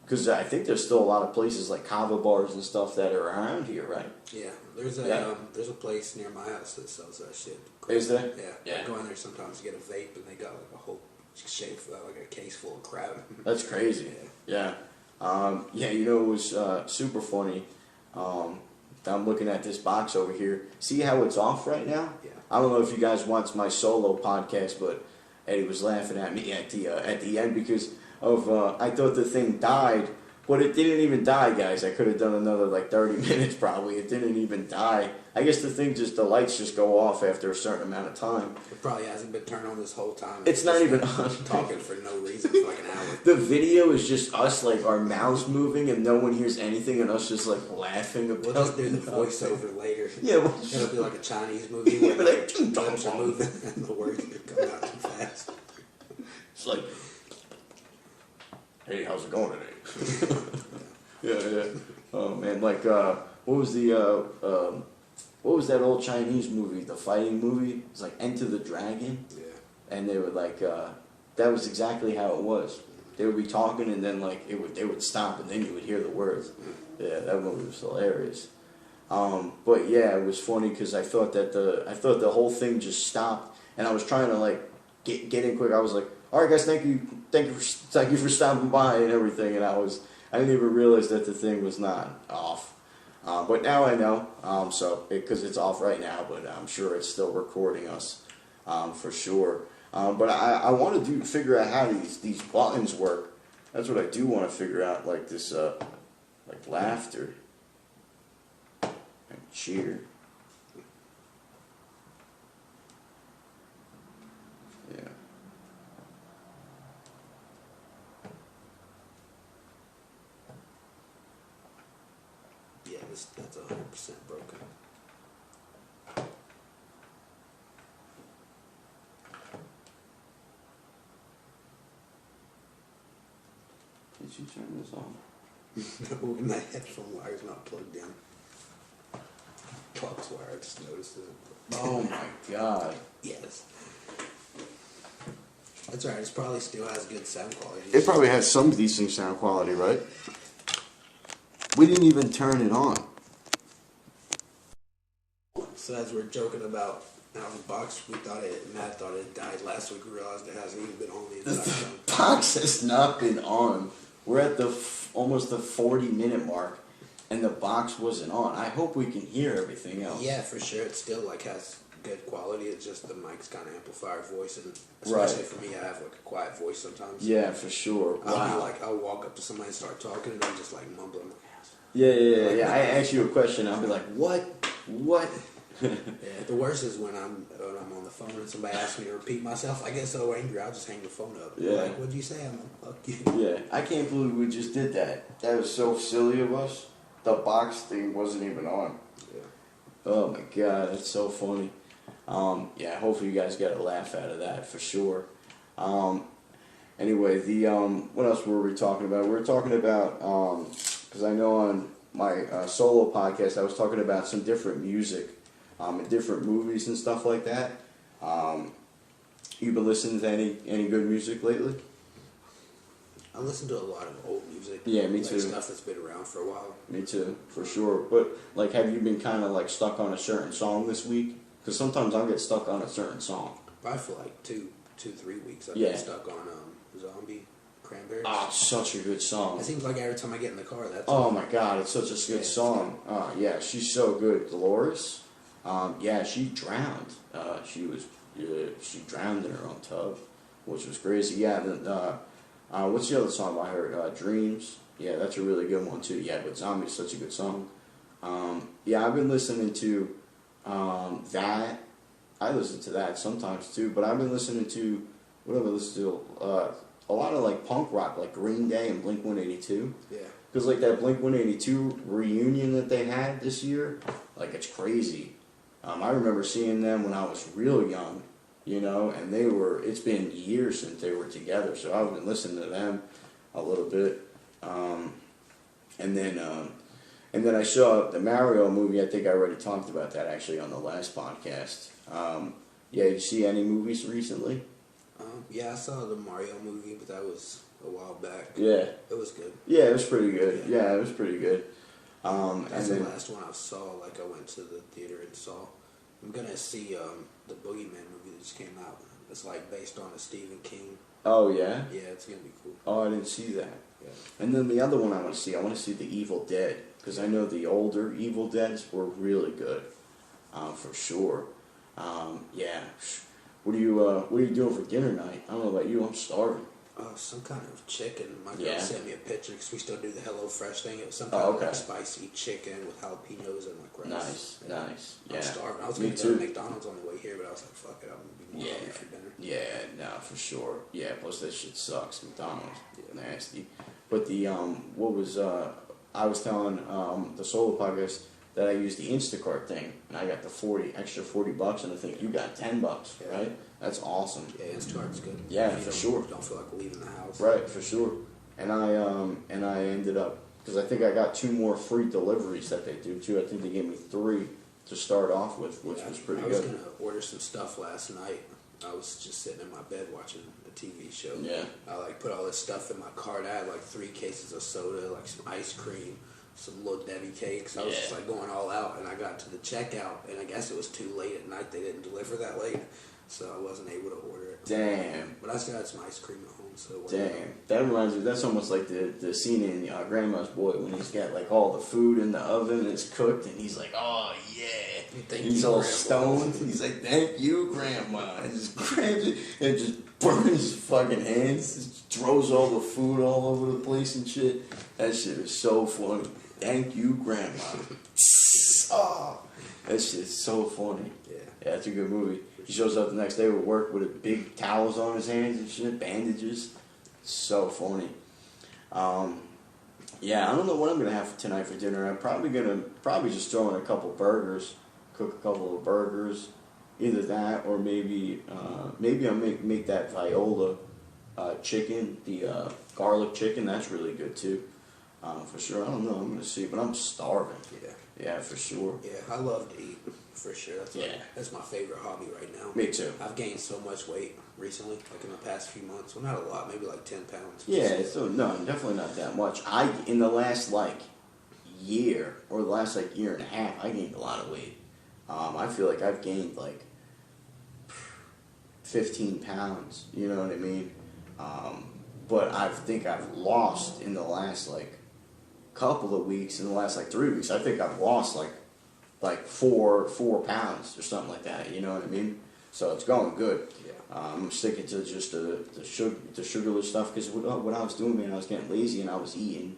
Because I think there's still a lot of places like Kava bars and stuff that are around here, right? Yeah, there's a place near my house that sells that shit. Is there? Yeah. I go in there sometimes to get a vape, and they got a whole shape, a case full of Kratom. That's crazy. Yeah. It was super funny. I'm looking at this box over here. See how it's off right now? Yeah. I don't know if you guys watch my solo podcast, but Eddie was laughing at me at the end because of I thought the thing died, But it didn't even die, guys. I could have done another like 30 minutes probably. It didn't even die. I guess the lights just go off after a certain amount of time. It probably hasn't been turned on this whole time. It's not even on. Talking for no reason for like an hour. The video is just us, like, our mouths moving and no one hears anything and us just, like, laughing about We'll just do the voiceover later. Yeah, it'll be like a Chinese movie where but like, lips are moving and the words are coming out too fast. It's like, hey, how's it going today? Yeah. Oh, man, like, what was that old Chinese movie, the fighting movie? It was like Enter the Dragon. Yeah. And they would like, that was exactly how it was. They would be talking and then like they would stop and then you would hear the words. Yeah, that movie was hilarious. But yeah, it was funny because I thought the whole thing just stopped and I was trying to like get in quick. I was like, all right, guys, thank you for stopping by and everything. And I didn't even realize that the thing was not off. But now I know, because it's off right now, but I'm sure it's still recording us, for sure. But I want to figure out how these buttons work. That's what I do want to figure out, like this, like laughter and cheer. Yeah. Yeah, that's 100% broken. Did you turn this on? No, my headphone wire's not plugged in. Box wire, I just noticed it. Oh my god. Yes. That's right, it probably still has good sound quality. It probably has some decent sound quality, right? We didn't even turn it on. So as we're joking about how the box, Matt thought it died last week. We realized it hasn't even been on the entire time. The box has not been on. We're at almost the 40-minute mark, and the box wasn't on. I hope we can hear everything else. Yeah, for sure. It still like has good quality. It's just the mic's kind of amplifier voice, and especially for me, I have like a quiet voice sometimes. Yeah, for sure. Wow. I'll walk up to somebody and start talking, and I'm just like mumbling. Like, Yeah. I ask you a question, I'll be like, what? Yeah, the worst is when I'm on the phone and somebody asks me to repeat myself. I get so angry, I'll just hang the phone up. Yeah. Like, what'd you say? I'm like, fuck you. Yeah, I can't believe we just did that. That was so silly of us. The box thing wasn't even on. Yeah. Oh my god, that's so funny. Yeah, hopefully you guys got a laugh out of that for sure. Anyway, what else were we talking about? We were talking about, because I know on my solo podcast I was talking about some different music, in different movies and stuff like that. You been listening to any good music lately? I listen to a lot of old music. Yeah, me too. Stuff that's been around for a while. Me too, for sure. But like, have you been kind of like stuck on a certain song this week? Because sometimes I'll get stuck on a certain song. Probably for like 3 weeks. I've Yeah. been stuck on Zombie Cranberries. Ah, such a good song. It seems like every time I get in the car, that's Oh my god, it's such a good song. Yeah, she's so good. Dolores, yeah, she drowned. She drowned in her own tub, which was crazy. Yeah, what's the other song by her? Dreams. Yeah, that's a really good one too. Yeah, but Zombie's such a good song. Yeah, I've been listening to that. I listen to that sometimes too, but I've been listening to, what have I listened to? A lot of like punk rock, like Green Day and Blink-182. Yeah. Because like that Blink-182 reunion that they had this year, like it's crazy. I remember seeing them when I was real young, and it's been years since they were together, so I've been listening to them a little bit. And then I saw the Mario movie. I think I already talked about that actually on the last podcast. Yeah, you see any movies recently? Yeah, I saw the Mario movie, but that was a while back. Yeah. It was good. Yeah, it was pretty good. Yeah, it was pretty good. That's the last one I saw. Like I went to the theater and saw. I'm gonna see the Boogeyman movie that just came out. It's like based on a Stephen King. Oh yeah. Yeah, it's gonna be cool. Oh, I didn't see that. Yeah. And then the other one I want to see the Evil Dead, because I know the older Evil Deads were really good, for sure. Yeah. What are you doing for dinner night? I don't know about you. I'm starving. Some kind of chicken. My girl Yeah. sent me a picture because we still do the Hello Fresh thing. It was some kind of like spicy chicken with jalapenos and like rice. Nice. Yeah. I'm starving. I was Me going to go to too. McDonald's on the way here, but I was like, fuck it, I'm going to be more hungry for dinner. Yeah, no, for sure. Yeah, plus that shit sucks. McDonald's, nasty. But the I was telling the solo podcast that I used the Instacart thing, and I got the extra $40, and I think you got $10, right? That's awesome. Yeah, Instacart's good. Yeah, for sure. Don't feel like leaving the house. Right, for sure. And I ended up, because I think I got 2 more free deliveries that they do too. I think they gave me 3 to start off with, which was pretty good. I was gonna order some stuff last night. I was just sitting in my bed watching a TV show. Yeah. I like put all this stuff in my cart. I had like 3 cases of soda, like some ice cream, some little Debbie cakes. I was just like going all out, and I got to the checkout, and I guess it was too late at night. They didn't deliver that late, so I wasn't able to order it. Damn. But I still had some ice cream at home, so it Damn. worked out. That reminds me, that's almost like the scene in Grandma's Boy when he's got like all the food in the oven and it's cooked, and he's like, oh yeah. He's all stoned. He's like, thank you, Grandma. And just grabs it and just burns his fucking hands. Just throws all the food all over the place and shit. That shit is so funny. Thank you, Grandma. Oh, that shit is so funny. Yeah, it's a good movie. He shows up the next day with work with big towels on his hands and shit, bandages. So funny. Yeah, I don't know what I'm gonna have for tonight for dinner. I'm probably just throw in a couple burgers, cook a couple of burgers, either that or maybe I'll make that Viola chicken, the garlic chicken. That's really good too, for sure. I don't know. I'm gonna see, but I'm starving. Yeah, for sure. Yeah, I love to eat, for sure. That's my favorite hobby right now. Me too. I've gained so much weight recently, like in the past few months. Well, not a lot, maybe like 10 pounds. Yeah, so no, definitely not that much. In the last year or the last year and a half, I gained a lot of weight. I feel like I've gained 15 pounds. You know what I mean? But I think I've lost in the last couple of weeks, in the last 3 weeks. I think I've lost like 4 pounds or something like that. You know what I mean? So it's going good. Yeah. I'm sticking to just the sugarless stuff because what I was doing, man, I was getting lazy and I was eating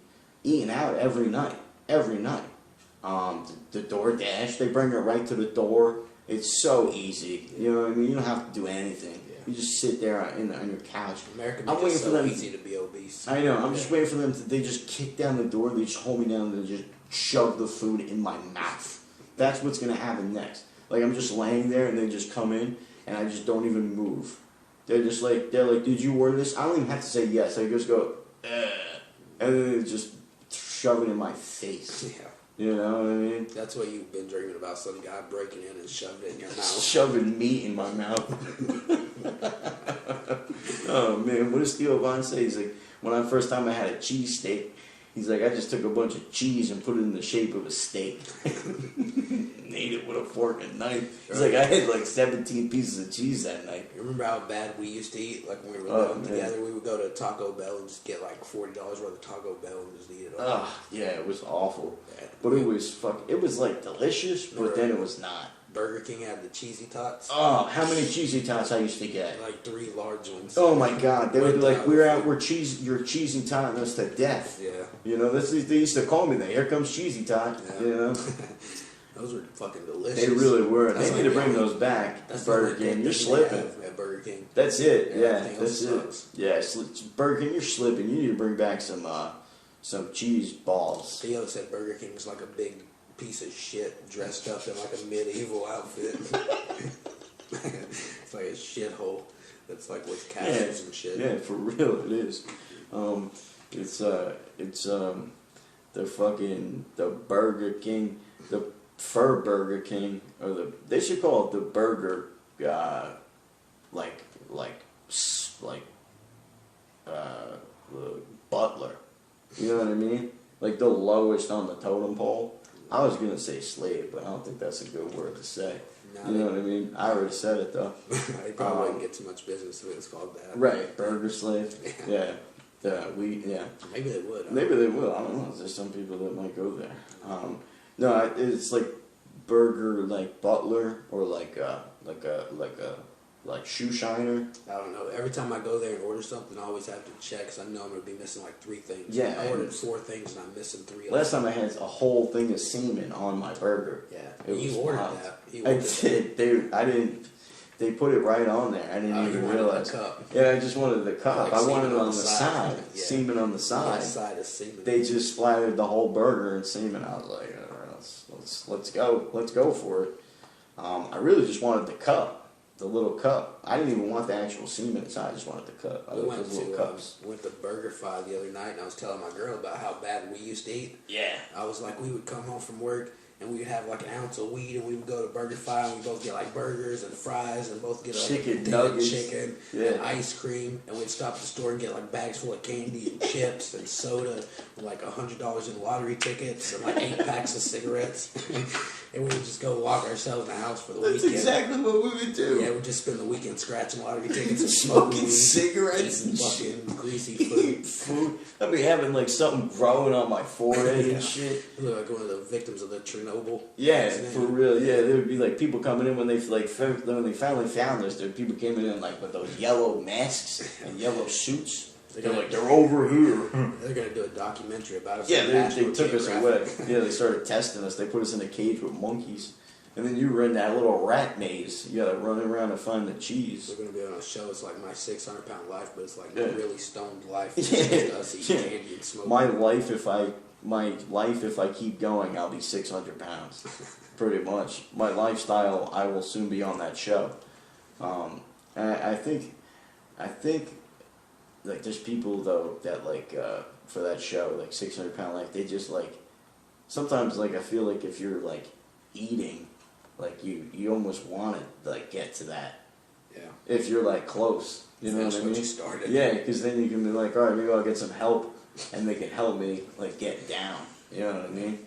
out every night. The DoorDash, they bring it right to the door. It's so easy. You know what I mean? You don't have to do anything. Yeah. You just sit there on your couch. America makes it so easy to be obese. I know. I'm just waiting for them they just kick down the door. They just hold me down and just shove the food in my mouth. That's what's going to happen next. I'm just laying there and they just come in and I just don't even move. They're like, did you order this? I don't even have to say yes. I just go, and then they just shove it in my face. Yeah. You know what I mean? That's what you've been dreaming about, some guy breaking in and shoving it in your mouth. Shoving meat in my mouth. Oh, man. What does Theo Von say? He's like, when I first time I had a cheesesteak, he's like, I just took a bunch of cheese and put it in the shape of a steak. And ate it with a fork and knife. He's like, I had 17 pieces of cheese that night. You remember how bad we used to eat? When we were living together, we would go to Taco Bell and just get $40 worth of Taco Bell and just eat it all. Oh, yeah, it was awful. Yeah. But it was delicious, but then it was not. Burger King had the cheesy tots. Oh, how many cheesy tots I used to get? 3 large ones. Oh my God, they would be like, you're cheesy totting us to death. Yeah. You know, they used to call me that. Here comes cheesy tot. Yeah. You know. Those were fucking delicious. They really were. They need to bring those back. That's Burger King. You're slipping. At Burger King. That's it. Yeah, that's it. Sucks. Yeah, Burger King, you're slipping. You need to bring back some cheese balls. Theo said Burger King was like a big piece of shit dressed up in a medieval outfit. It's like a shithole that's with castles and shit. Yeah, for real it is. It's the Burger King, the Fur Burger King, or they should call it the Burger butler. You know what I mean? The lowest on the totem pole. I was gonna say slave, but I don't think that's a good word to say. No, you know what I mean? I already said it though. They probably wouldn't get too much business if it's called that. Right, burger slave. Yeah. Maybe they would. Maybe they will. I don't know. There's some people that might go there. No, it's burger butler or like a like shoe shiner. I don't know. Every time I go there and order something, I always have to check because I know I'm going to be missing like 3 things. Yeah, I ordered 4 things and I'm missing 3. Last time I had a whole thing of semen on my burger. Yeah, you ordered that. I did, dude. I didn't. They put it right on there. I didn't even realize. The cup. Yeah, I just wanted the cup. Like I wanted it on the side. side. Yeah. Semen on the side. The side is semen. They just splattered the whole burger in semen. I was like, all right, let's go for it. I really just wanted the cup, the little cup. I didn't even want the actual semen inside. I just wanted the cup. I We like those little cups. went to BurgerFi the other night, and I was telling my girl about how bad we used to eat. Yeah. I was like, we would come home from work, and we would have like an ounce of weed, and we would go to BurgerFi, and we both get like burgers and fries, and both get like chicken nuggets, chicken and ice cream, and we'd stop at the store and get like bags full of candy and chips and soda, and like $100 in lottery tickets, and like 8 packs of cigarettes, and we would just go lock ourselves in the house for the weekend. That's exactly what we would do. Yeah, we'd just spend the weekend scratching lottery tickets and smoking weed, cigarettes and fucking greasy food. I'd be having like something growing on my forehead and shit. I look like one of the victims of the Chernobyl. Yeah, for real. Yeah, there would be like people coming in when they when they finally found us. There were people came in like with those yellow masks and yellow suits. They're like, they're over here. They're gonna do a documentary about us. Yeah, they took us away. Yeah, they started testing us. They put us in a cage with monkeys. And then you were in that little rat maze. You gotta run around and find the cheese. We're gonna be on a show. It's like my 600-pound life, but it's like a really stoned life. Yeah. It's us eating candy and smoking. My life, if I keep going, I'll be 600 pounds. Pretty much. My lifestyle, I will soon be on that show. And I think, like, there's people though that like for that show, like 600-pound life, they just like sometimes like I feel like if you're like eating. Like you almost want to like get to that. Yeah. If you're like close, you know what I mean? You started. Yeah, because then you can be like, all right, maybe I'll get some help, and they can help me like get down. You know what I mean?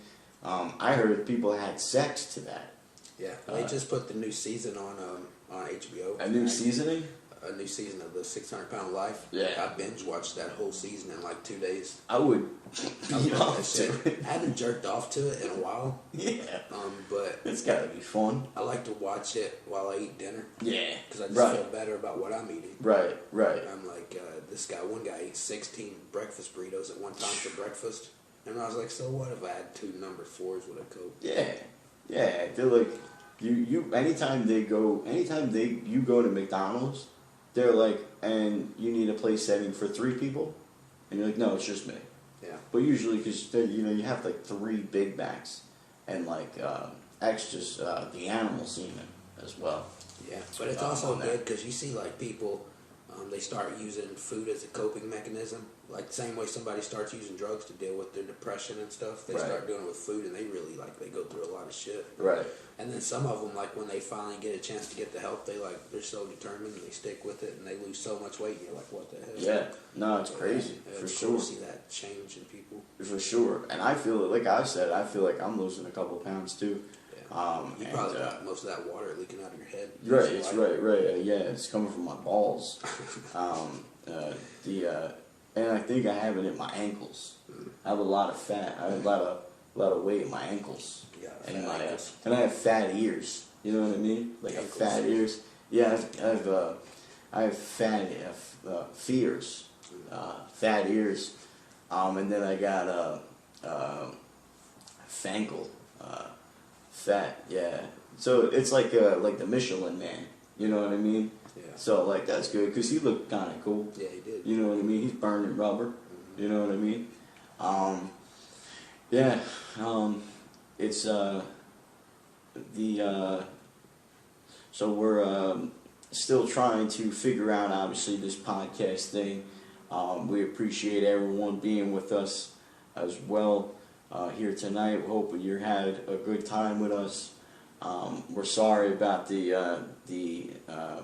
I heard people had sex to that. Yeah, they just put the new season on HBO. A new seasoning? A new season of the 600-Pound Life. Yeah. I binge watched that whole season in like 2 days. I would beat I off to it. haven't jerked off to it in a while. Yeah. But It's gotta be fun. I like to watch it while I eat dinner. Yeah. Because I just feel better about what I'm eating. Right. I'm like, one guy eats 16 breakfast burritos at one time for breakfast. And I was like, so what if I had 2 number 4s with a Coke? Yeah. Yeah. They're like, you anytime you go to McDonald's, they're like, and you need a place setting for 3 people? And you're like, no, it's just me. Yeah. But usually, because, you have like 3 Big Macs and like extras, the animal semen as well. Yeah, but it's also good because you see like people, they start using food as a coping mechanism. Like the same way somebody starts using drugs to deal with their depression and stuff, they start doing it with food, and they really they go through a lot of shit. Right. And then some of them, like when they finally get a chance to get the help, they're so determined and they stick with it, and they lose so much weight. And you're like, what the hell? Yeah. No, it's crazy for it's sure. Cool to see that change in people. For sure, and I feel like I said, I feel like I'm losing a couple pounds too. You probably got most of that water leaking out of your head. Right, it's right. Yeah, it's coming from my balls. And I think I have it in my ankles. I have a lot of fat. I have a lot of weight in my ankles. And I have fat ears. You know what I mean? Like fat ears. Yeah, I have fat fears, fat ears. And then I got fangle, fat. Yeah. So it's like the Michelin Man. You know what I mean? Yeah. So like that's good because he looked kind of cool. Yeah, he did. You know what I mean? He's burning rubber. Mm-hmm. You know what I mean? Yeah. It's so we're still trying to figure out obviously this podcast thing. We appreciate everyone being with us as well here tonight. We hope you had a good time with us. We're sorry about the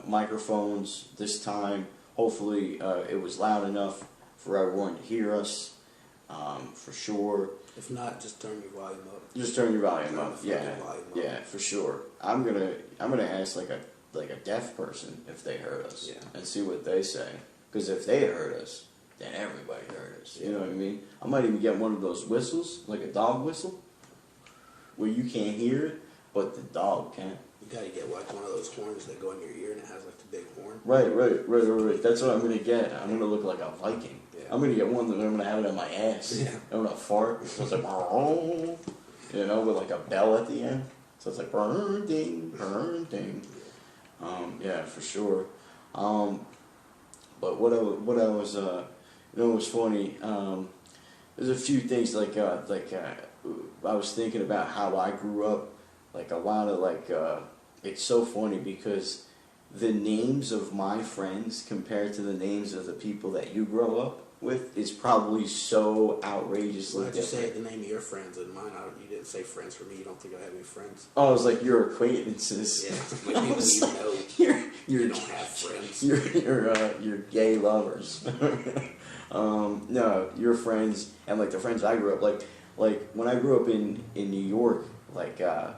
microphones this time. Hopefully it was loud enough for everyone to hear us, for sure. If not, just turn your volume up. Just turn your volume up. Yeah, for sure. I'm gonna ask like a deaf person if they heard us, and see what they say. Because if they heard us, then everybody heard us. You know what I mean? I might even get one of those whistles, like a dog whistle, where you can't hear it, but the dog can't. You gotta get like one of those horns that go in your ear and it has like the big horn. Right. That's what I'm gonna get. I'm gonna look like a Viking. Yeah. I'm gonna get one that I'm gonna have it on my ass. Yeah. I'm gonna fart. So it's like, you know, with like a bell at the end. So it's like, ding. Yeah, for sure. But what I was, you know, it was funny. There's a few things like I was thinking about how I grew up. Like a lot of it's so funny because the names of my friends compared to the names of the people that you grow up with is probably so outrageously Why'd you different. say the name of your friends and mine? You didn't say friends for me. You don't think I have any friends? Oh, it was like your acquaintances. Yeah, like people you know. You don't have friends. Your gay lovers. No, your friends and like the friends I grew up like when I grew up in New York, like the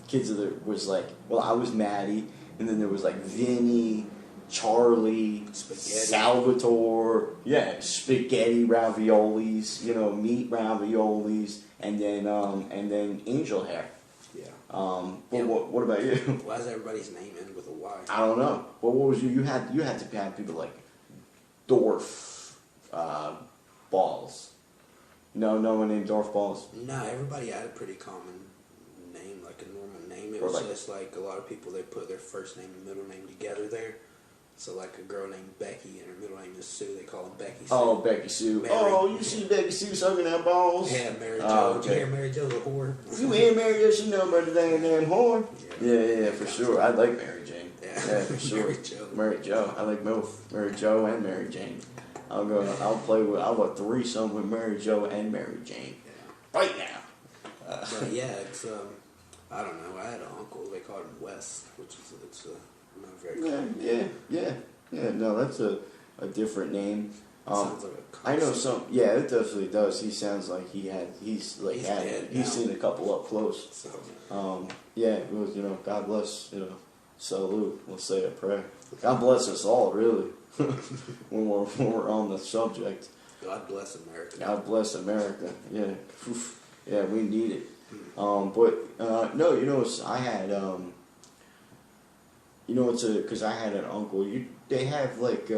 kids was like, well, I was Maddie, and then there was like Vinny, Charlie, Spaghetti. Salvatore, spaghetti raviolis, you know, meat raviolis, and then angel hair. Yeah. But what about you? Why does everybody's name end with a Y? I don't know. But what was you? You had to have people like Dorf Balls. No one named Dorf Balls. No, everybody had a pretty common name, like a normal name. It Or was like- just like a lot of people, they put their first name and middle name together there. So like a girl named Becky and her middle name is Sue, they call them Becky Sue. Oh, Becky Sue. Mary. Oh, you see Becky Sue sucking that balls? Yeah, Mary Jo. Oh, Did you okay. hear Mary Jo's a whore? You ain't Mary Jo, she know about the damn whore. Yeah. For sure. I like Mary Jane. Yeah. For sure. Mary Jo. Mary Jo. I like both Mary Jo and Mary Jane. I'll have a threesome with Mary Jo and Mary Jane. Yeah. Right now. But yeah, it's I don't know. I had an uncle. They called him Wes, which is not very common. Yeah. No, that's a different name. Sounds like a I know concept. some. Yeah, it definitely does. He sounds like he's dead now. seen a couple up close. So, Yeah, it was, you know, God bless, you know, salute. We'll say a prayer. God bless us all, really. when we're on the subject. God bless America. God bless America. Yeah, oof. Yeah, we need it. But no, you know, I had you know, because I had an uncle. They have like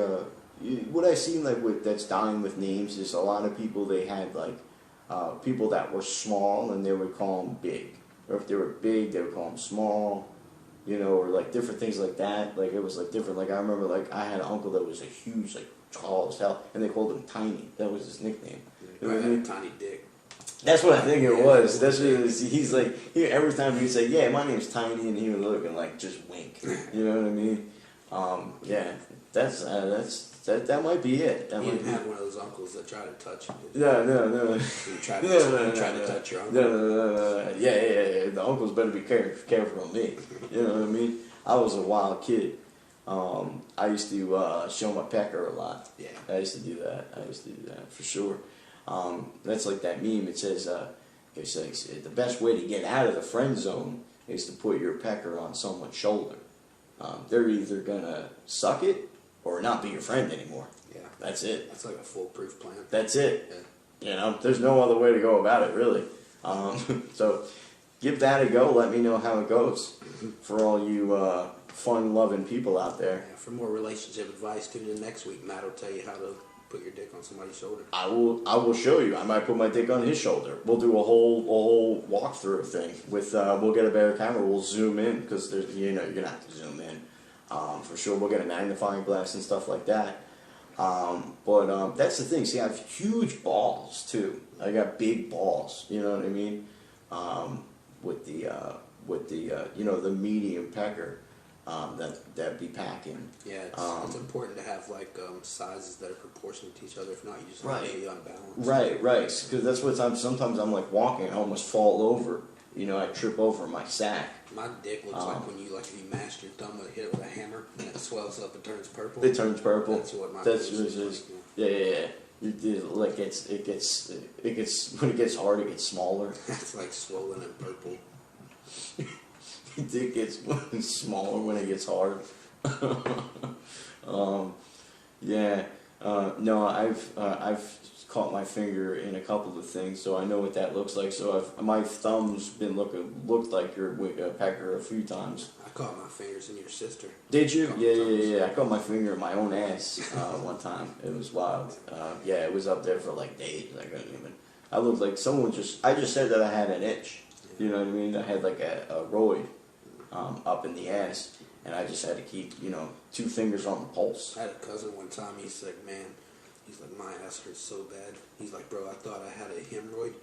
what I seen like with that's dying with names is a lot of people. They had like people that were small and they would call them big, or if they were big, they would call them small. You know, or like different things like that. Like it was like different. Like I remember, like I had an uncle that was a huge, like tall as hell, and they called him Tiny. That was his nickname. You know what I mean? Tiny dick. That's what I think it was. That's what it was. He's like, every time he'd say, "Yeah, my name's Tiny," and he would look and like just wink. You know what I mean? Yeah, that might be it. You didn't have one of those uncles that try to touch you. No. You tried to touch your uncle. No. Yeah. The uncles better be careful of me. You know what I mean? I was a wild kid. I used to show my pecker a lot. Yeah. I used to do that for sure. That's like that meme. It says, it's like, the best way to get out of the friend zone is to put your pecker on someone's shoulder. They're either gonna suck it or not be your friend anymore. Yeah. That's it. That's like a foolproof plan. That's it. Yeah. You know, there's no other way to go about it, really. So give that a go. Let me know how it goes for all you fun-loving people out there. Yeah, for more relationship advice, tune in next week. Matt will tell you how to put your dick on somebody's shoulder. I will show you. I might put my dick on his shoulder. We'll do a whole walkthrough thing with. We'll get a better camera. We'll zoom in because there's you're gonna have to zoom in for sure. We'll get a magnifying glass and stuff like that. But that's the thing. See, I have huge balls too. I got big balls. You know what I mean? With the you know, the medium pecker. That'd be packing. Yeah, it's important to have like sizes that are proportionate to each other. If not, you just Right. really unbalanced. Right. Because that's what sometimes I'm like walking, I almost fall over. You know, I trip over my sack. My dick looks like when you if you mash your thumb and hit it with a hammer and it swells up and turns purple. It turns purple. That's what my That's dick what it looks is. like. Yeah. Like it gets when it gets hard, it gets smaller. It's like swollen and purple. It gets smaller when it gets hard. No, I've caught my finger in a couple of things, so I know what that looks like. So my thumb's been looked like your pecker a few times. I caught my fingers in your sister. Did you? Yeah. I caught my finger in my own ass one time. It was wild. Yeah, it was up there for like days. I couldn't even. I looked like someone I just said that I had an itch. You know what I mean? I had like a roid up in the ass, and I just had to keep 2 fingers on the pulse. I had a cousin one time. He's like, man, my ass hurts so bad. He's like, bro, I thought I had a hemorrhoid.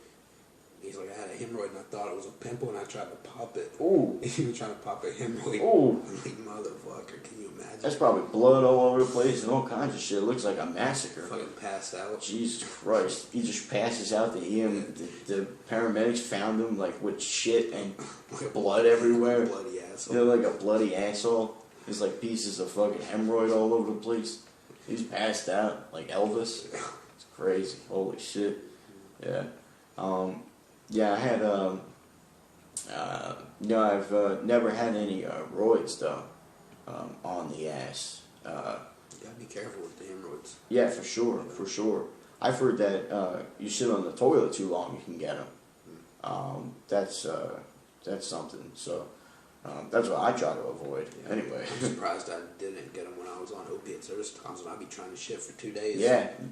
He's like, I had a hemorrhoid and I thought it was a pimple and I tried to pop it. Ooh. He was trying to pop a hemorrhoid. Ooh. I'm like, motherfucker, can you imagine? That's probably blood all over the place and all kinds of shit. It looks like a massacre. Fucking passed out. Jesus Christ. He just passes out the EM. The paramedics found him like with shit and blood everywhere. Bloody asshole. Like a bloody asshole. There's like pieces of fucking hemorrhoid all over the place. He's passed out like Elvis. It's crazy. Holy shit. Yeah. Yeah, I had, I've never had any roids, though, on the ass. You gotta be careful with the hemorrhoids. Yeah, for sure. I've heard that you sit on the toilet too long, you can get them. That's something, so that's what I try to avoid, anyway. I'm surprised I didn't get them when I was on opiates. There was times when I'd be trying to shit for 2 days.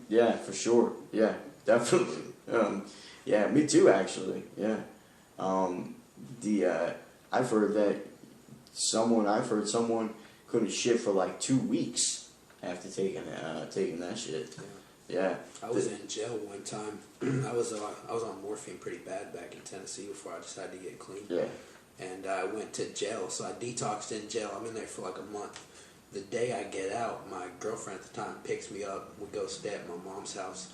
Yeah, for sure. Yeah, definitely. Yeah, me too, actually. Yeah. I've heard someone couldn't shit for like 2 weeks after taking that shit. Yeah. I was in jail one time. I was on morphine pretty bad back in Tennessee before I decided to get clean. Yeah. And I went to jail, so I detoxed in jail. I'm in there for like a month. The day I get out, my girlfriend at the time picks me up. We go stay at my mom's house.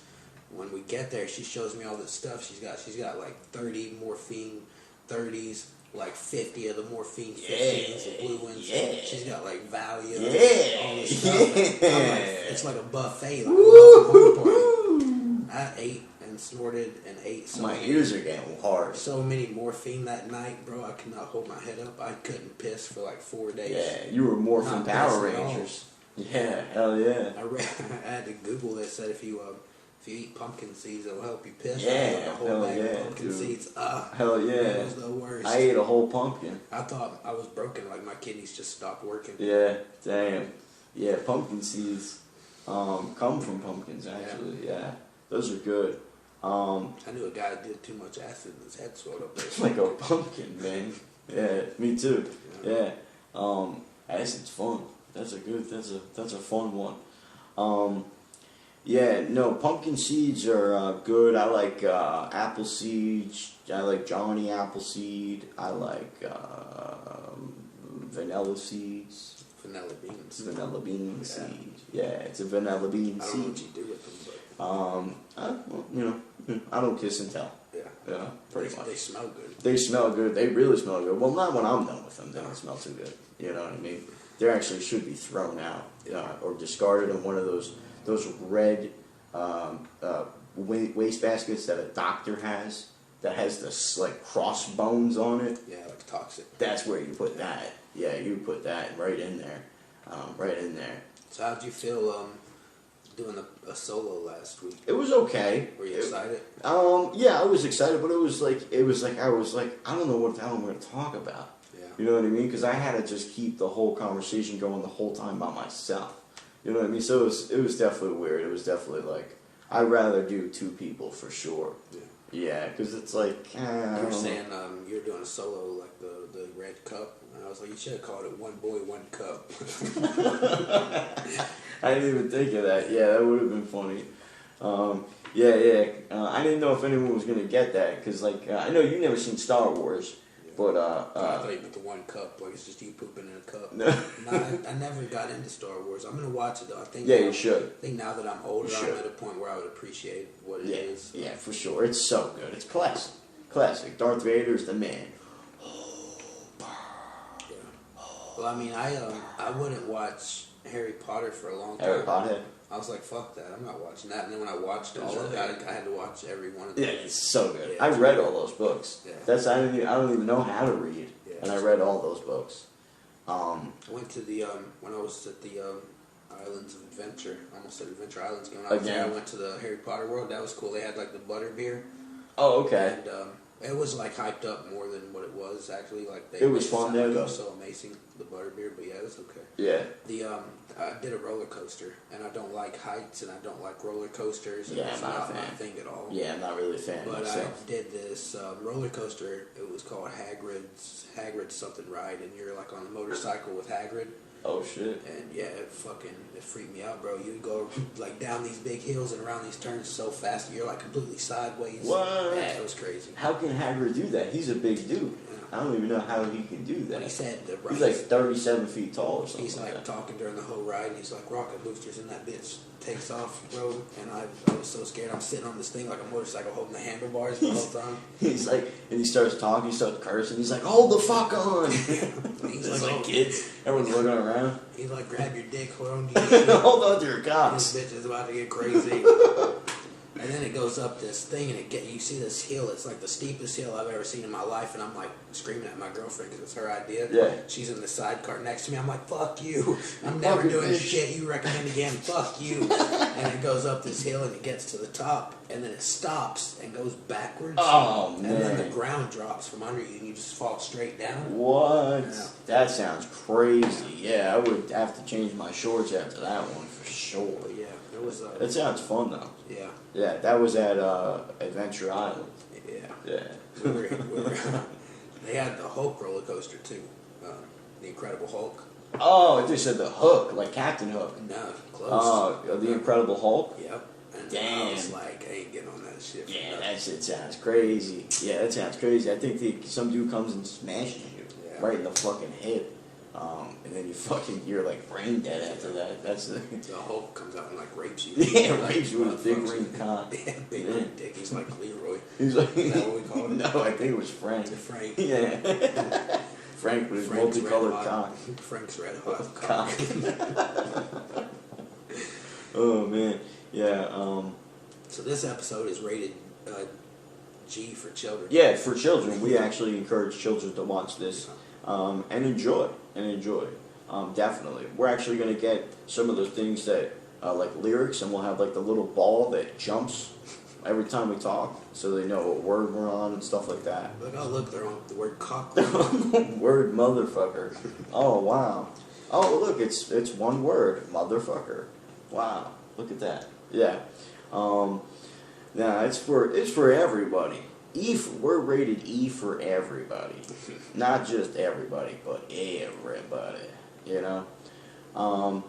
When we get there, she shows me all this stuff. She's got like 30 morphine 30s, like 50 of the morphine 15s, the blue ones. Yeah. She's got like Valium, all this Yeah. stuff. It's like a buffet, like a home party. I ate and snorted and ate My ears are getting hard. so many morphine that night, bro. I could not hold my head up. I couldn't piss for like 4 days. Yeah, you were morphine Not Power pissing at all. Rangers. Yeah, hell yeah. I had to Google that said if you eat pumpkin seeds, it'll help you piss. Yeah, I ate a whole hell bag yeah, of pumpkin dude. seeds. Hell yeah. It was the worst. I ate a whole pumpkin. I thought I was broken, like my kidneys just stopped working. Yeah, damn. Yeah, pumpkin seeds come from pumpkins, actually. Yeah, those are good. I knew a guy that did too much acid and his head swelled up. Like a pumpkin, man. Yeah, me too. Yeah. Acid's fun. That's a fun one. Yeah, no, pumpkin seeds are good. I like apple seeds. I like Johnny Appleseed. I like vanilla seeds. Vanilla beans. Vanilla bean seeds. Yeah, it's a vanilla bean I seed. don't know what you do with them, but I don't kiss and tell. yeah, pretty much. They smell good. They smell good. They really smell good. Well, not when I'm done with them. They don't smell too good. You know what I mean? They actually should be thrown out or discarded in one of those red waste baskets that a doctor has that has this like crossbones on it. Yeah, like toxic. That's where you put that. Yeah, you put that right in there. Right in there. So how'd you feel doing a solo last week? It was okay. Were you excited? Yeah, I was excited, but I was like, I don't know what the hell I'm going to talk about. Yeah. You know what I mean? Because I had to just keep the whole conversation going the whole time by myself. You know what I mean? So it was definitely weird. It was definitely like, I'd rather do 2 people for sure. Yeah. Yeah, because it's like, You were saying you were doing a solo like the red cup, and I was like, you should have called it One Boy, One Cup. I didn't even think of that. Yeah, that would have been funny. I didn't know if anyone was going to get that, because like, I know you've never seen Star Wars. But I thought you put the 1 cup, like it's just you pooping in a cup. No. I never got into Star Wars. I'm gonna watch it though. I think. Yeah, you should. I think now that I'm older, I'm at a point where I would appreciate what it is. Yeah, for sure. It's so good. It's classic. Classic. Darth Vader's the man. Yeah. Well, I mean, I wouldn't watch Harry Potter for a long time. Harry Potter. I was like, fuck that. I'm not watching that. And then when I watched all of it, I had to watch every one of them. Yeah, it's so good. Yeah, I read all those books. Yeah. I don't even know how to read, and I read all those books. I went to the when I was at the Islands of Adventure. I almost said Adventure Islands. Going Again. I went to the Harry Potter world. That was cool. They had like the butter beer. Oh, okay. And it was like hyped up more than what it was actually. Like it was fun there though. It though. was so amazing, the butter beer. But yeah, it was okay. Yeah. I did a roller coaster, and I don't like heights, and I don't like roller coasters. And Yeah, it's I'm not a my fan. thing at all. Yeah, I'm not really a fan But myself. I did this roller coaster. It was called Hagrid's something ride, and you're like on a motorcycle with Hagrid. Oh shit. And yeah, it freaked me out, bro. You go like down these big hills and around these turns so fast, you're like completely sideways. What? Yeah, it was crazy. How can Hagrid do that? He's a big dude. Yeah. I don't even know how he can do that. He said He's like 37 feet tall or something. He's like that. talking during the whole ride, and he's like, rocket boosters, and that bitch takes off, bro. And I was so scared. I'm sitting on this thing like a motorcycle holding the handlebars the whole time. He's like, and he starts talking, he starts cursing. He's like, hold the fuck on. He's It's like, like kids. Everyone's looking around. He's like, grab your dick, hold on to your shit. Hold on to your This cocks. bitch is about to get crazy. And then it goes up this thing, and you see this hill. It's like the steepest hill I've ever seen in my life, and I'm like screaming at my girlfriend because it's her idea. Yeah. She's in the sidecar next to me. I'm like, fuck you. I'm never Fucking doing bitch. shit you recommend again. Fuck you. And it goes up this hill, and it gets to the top, and then it stops and goes backwards. Oh, And then the man. ground drops from under you, and you just fall straight down. What? Yeah. That sounds crazy. Yeah, I would have to change my shorts after that one for sure. But yeah, it was. That sounds fun though. Yeah. Yeah, that was at Adventure Island. Yeah. Yeah. We were, they had the Hulk roller coaster too, the Incredible Hulk. Oh, I just said the Hook, like Captain Hook. No, close. Oh, the Incredible Hulk. Yep. And Damn. I was like, I ain't getting on that shit. Yeah, that shit sounds crazy. Yeah, that sounds crazy. I think some dude comes and smashes you right in the fucking head. And then you're like brain dead after that. That's the Hulk comes out and like rapes you. yeah, rapes you with a big ring cock. Yeah, big ring dick. He's like Leroy. He's like, Is that what we called him? No, I think it was Frank. Frank. Yeah, Frank with his Frank's multicolored red hot- cock. Frank's red hot Cock. cock. Oh man, yeah. So this episode is rated G for children. Yeah, for children, we actually encourage children to watch this and enjoy. Definitely. We're actually going to get some of the things that, like lyrics, and we'll have like the little ball that jumps every time we talk, so they know what word we're on and stuff like that. Look, they're on the word cock. Word motherfucker. Oh, wow. Oh, look, it's one word, motherfucker. Wow, look at that. Yeah. Nah, it's for everybody. We're rated E for everybody. Not just everybody, but everybody. You know?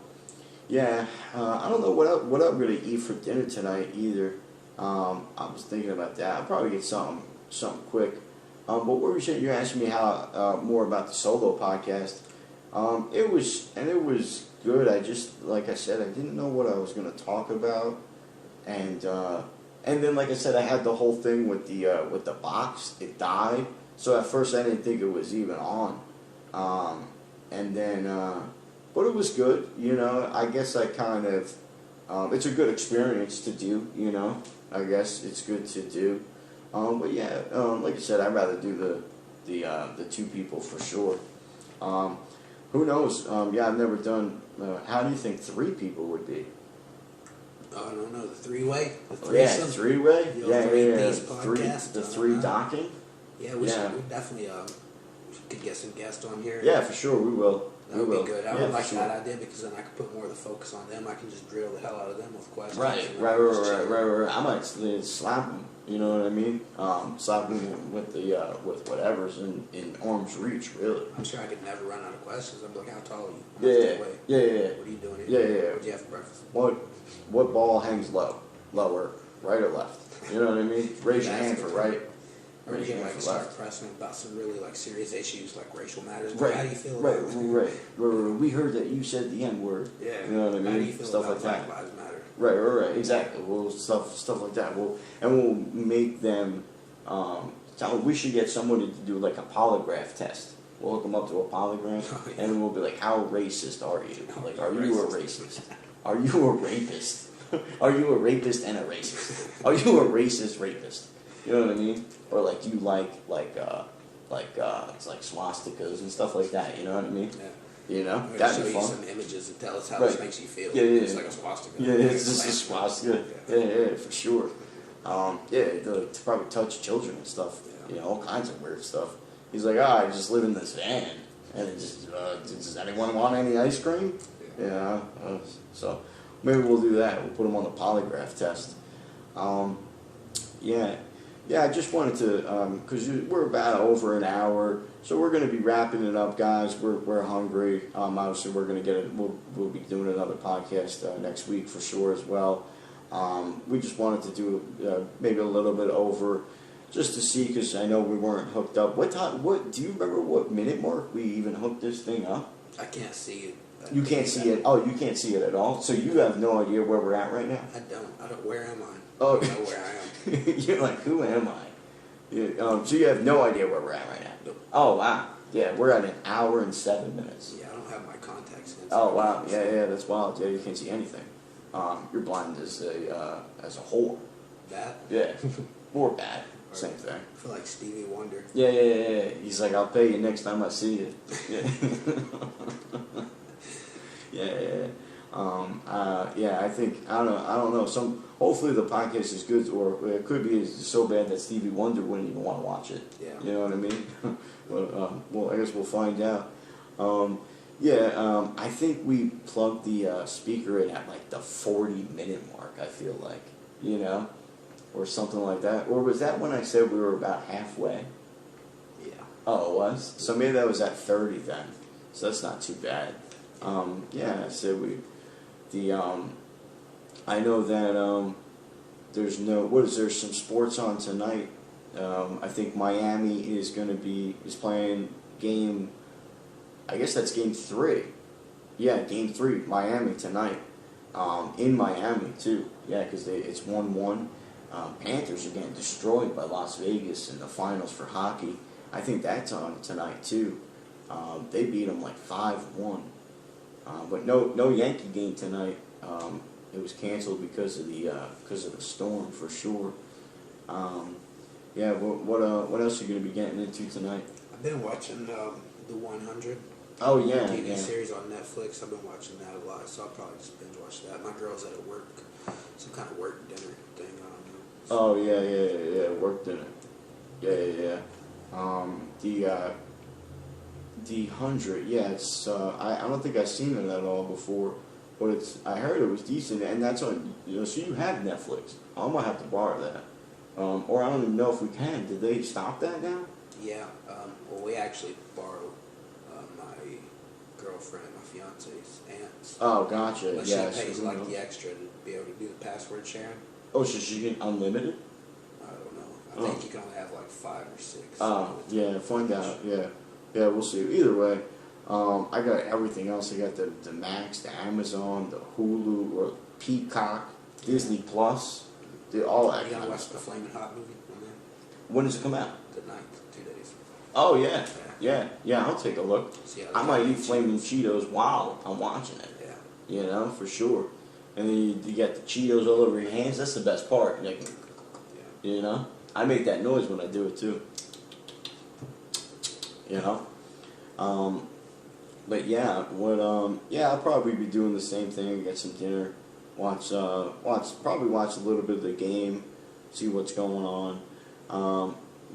Yeah, I don't know what I'm going to eat for dinner tonight either. I was thinking about that. I'll probably get something quick. But what were you saying? You're asking me how more about the solo podcast. It was good. I just, like I said, I didn't know what I was going to talk about, and then, like I said, I had the whole thing with the box. It died, so at first I didn't think it was even on, and then, but it was good. You know, I guess I kind of, it's a good experience to do. You know, I guess it's good to do. But yeah, like I said, I'd rather do the two people for sure. Who knows? Yeah, I've never done. How do you think 3 people would be? I don't know, the three-way? Yeah, 3-way? Yeah. Podcast, The 3 docking? Yeah, we definitely could get some guests on here. Yeah, for sure, we will. That would be good. I would like sure. that idea because then I could put more of the focus on them. I can just drill the hell out of them with questions. Right. I might slap them. You know what I mean? Slap them with whatever's in arm's reach, really. I'm sure I could never run out of questions. I'm like, how tall are you? Yeah. What are you doing here? Yeah. What do you have for breakfast? What ball hangs lower, right or left? You know what I mean? Raise your hand for right. Or you like start pressing about some really like serious issues like racial matters. Right. How do you feel about Right. We heard that you said the N word. Yeah. You know what I mean? How do you feel Stuff about like that. Black Lives Matter? Right. Exactly. Well, stuff like that. We'll make them. We should get somebody to do like a polygraph test. We'll hook them up to a polygraph, and then we'll be like, "How racist are you? Like, are you a racist? Are you a rapist? Are you a rapist and a racist? Are you a racist rapist? You know what I mean? Or like, do you like swastikas and stuff like that? You know what I mean? Yeah. You know, I'm going to that'd show be you fun. some images and tell us how Right. this makes you feel. Yeah, yeah, It's yeah. like a swastika. Yeah, it's just a Like swastika. Yeah, for sure. To probably touch children and stuff. Yeah. All kinds of weird stuff. He's like, I just live in this van, and it just, does anyone want any ice cream? Yeah. So maybe we'll do that. We'll put him on the polygraph test. I just wanted to, because we're about over an hour, so we're going to be wrapping it up, guys. We're hungry. Obviously, we're going to get it. We'll be doing another podcast next week for sure as well. We just wanted to do maybe a little bit over, just to see, because I know we weren't hooked up. What do you remember? What minute mark we even hooked this thing up? I can't see it. You can't see it. Oh, you can't see it at all. So you have no idea where we're at right now. I don't. Where am I? Oh. I don't know where I am. You're like, who am I? So you have no idea where we're at right now. Nope. Oh wow. Yeah, we're at 1 hour and 7 minutes. Yeah, I don't have my contacts in. Oh wow. Yeah, that's wild. Yeah, you can't see anything. You're blind as a whore. That? Yeah. Or bad. Same thing. I feel like Stevie Wonder. Yeah. He's like, I'll pay you next time I see you. Yeah. I think I don't know. Hopefully the podcast is good, or it could be so bad that Stevie Wonder wouldn't even want to watch it. Yeah. You know what I mean? Well, I guess we'll find out. I think we plugged the speaker in at like the 40-minute mark. I feel like, or something like that. Or was that when I said we were about halfway? Yeah. Oh, it was? So maybe that was at 30 then. So that's not too bad. I said I know that there's some sports on tonight. I think Miami is playing game, I guess that's game 3. Yeah, game 3, Miami tonight. In Miami too. Yeah, because it's 1-1. Panthers are getting destroyed by Las Vegas in the finals for hockey. I think that's on tonight too. They beat them like 5-1. But no Yankee game tonight. It was canceled because of the storm for sure. What else are you gonna be getting into tonight? I've been watching the 100. Oh yeah, TV series on Netflix. I've been watching that a lot, so I'll probably just binge watch that. My girl's at work, some kind of work dinner thing. I don't know. Oh yeah. Work dinner. Yeah. The 100. Yeah, it's. I don't think I've seen it at all before, but I heard it was decent, and that's on. So you have Netflix. I'm gonna have to borrow that. Or I don't even know if we can. Did they stop that now? Yeah. Well, we actually borrow my girlfriend, my fiance's aunt's. Oh, gotcha. But Yeah. she pays like the extra to be able to do the password sharing. Oh, so she get unlimited? I don't know. I think you can only have like 5 or 6. Oh, yeah. Find out. Yeah. We'll see. Either way, I got everything else. I got the Max, the Amazon, the Hulu, or Peacock, Disney Plus. All that. You gonna watch the Flamin' Hot movie on there? When does it come out? The 9th, 2 days. Oh yeah. I'll take a look. So, I might eat flaming Cheetos while I'm watching it. Yeah. For sure. And then you get the Cheetos all over your hands. That's the best part. Like, I make that noise when I do it too. But yeah, I'll probably be doing the same thing. Get some dinner, probably watch a little bit of the game, see what's going on.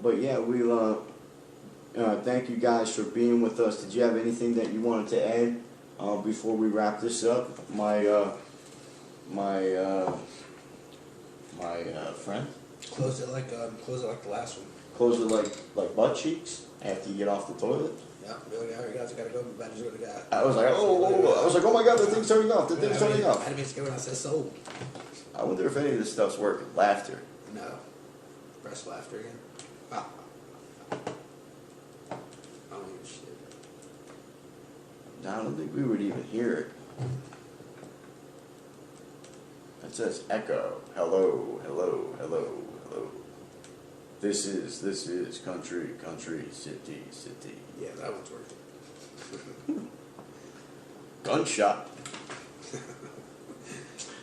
But yeah, we'll thank you guys for being with us. Did you have anything that you wanted to add before we wrap this up? My friend. Close it like the last one. Close it like butt cheeks after you get off the toilet. Yeah, really, you guys gotta go. Badger's what I got. I was like, oh my god, the thing's turning off. The thing's turning off. I didn't mean to when I said soul. I wonder if any of this stuff's working. Laughter. No. Press laughter again. Ah. I don't give a shit. No, I don't think we would even hear it. It says echo. Hello. This is country, city. Yeah, that one's working. Gunshot.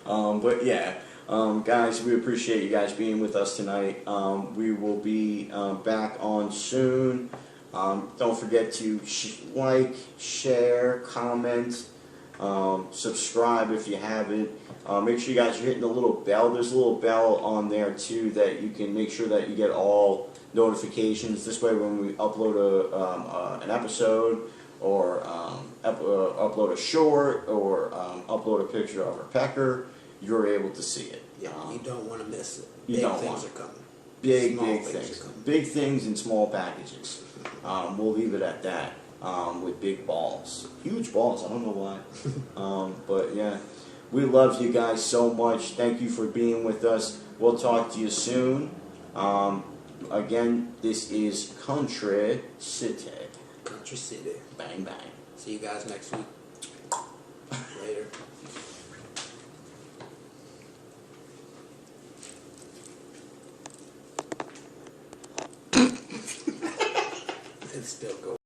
But yeah, guys, we appreciate you guys being with us tonight. We will be back on soon. Don't forget to like, share, comment, subscribe if you haven't. Make sure you guys are hitting the little bell. There's a little bell on there too that you can make sure that you get all notifications. This way when we upload an episode or upload a short or upload a picture of our pecker, you're able to see it. Yeah, you don't want to miss it. You Big don't things want are coming. big Small things. are coming. Big things in small packages. We'll leave it at that. With big balls. Huge balls, I don't know why. But yeah, we love you guys so much. Thank you for being with us. We'll talk to you soon. Again, this is Country City. Country City. Bang, bang. See you guys next week. Later. It's still going.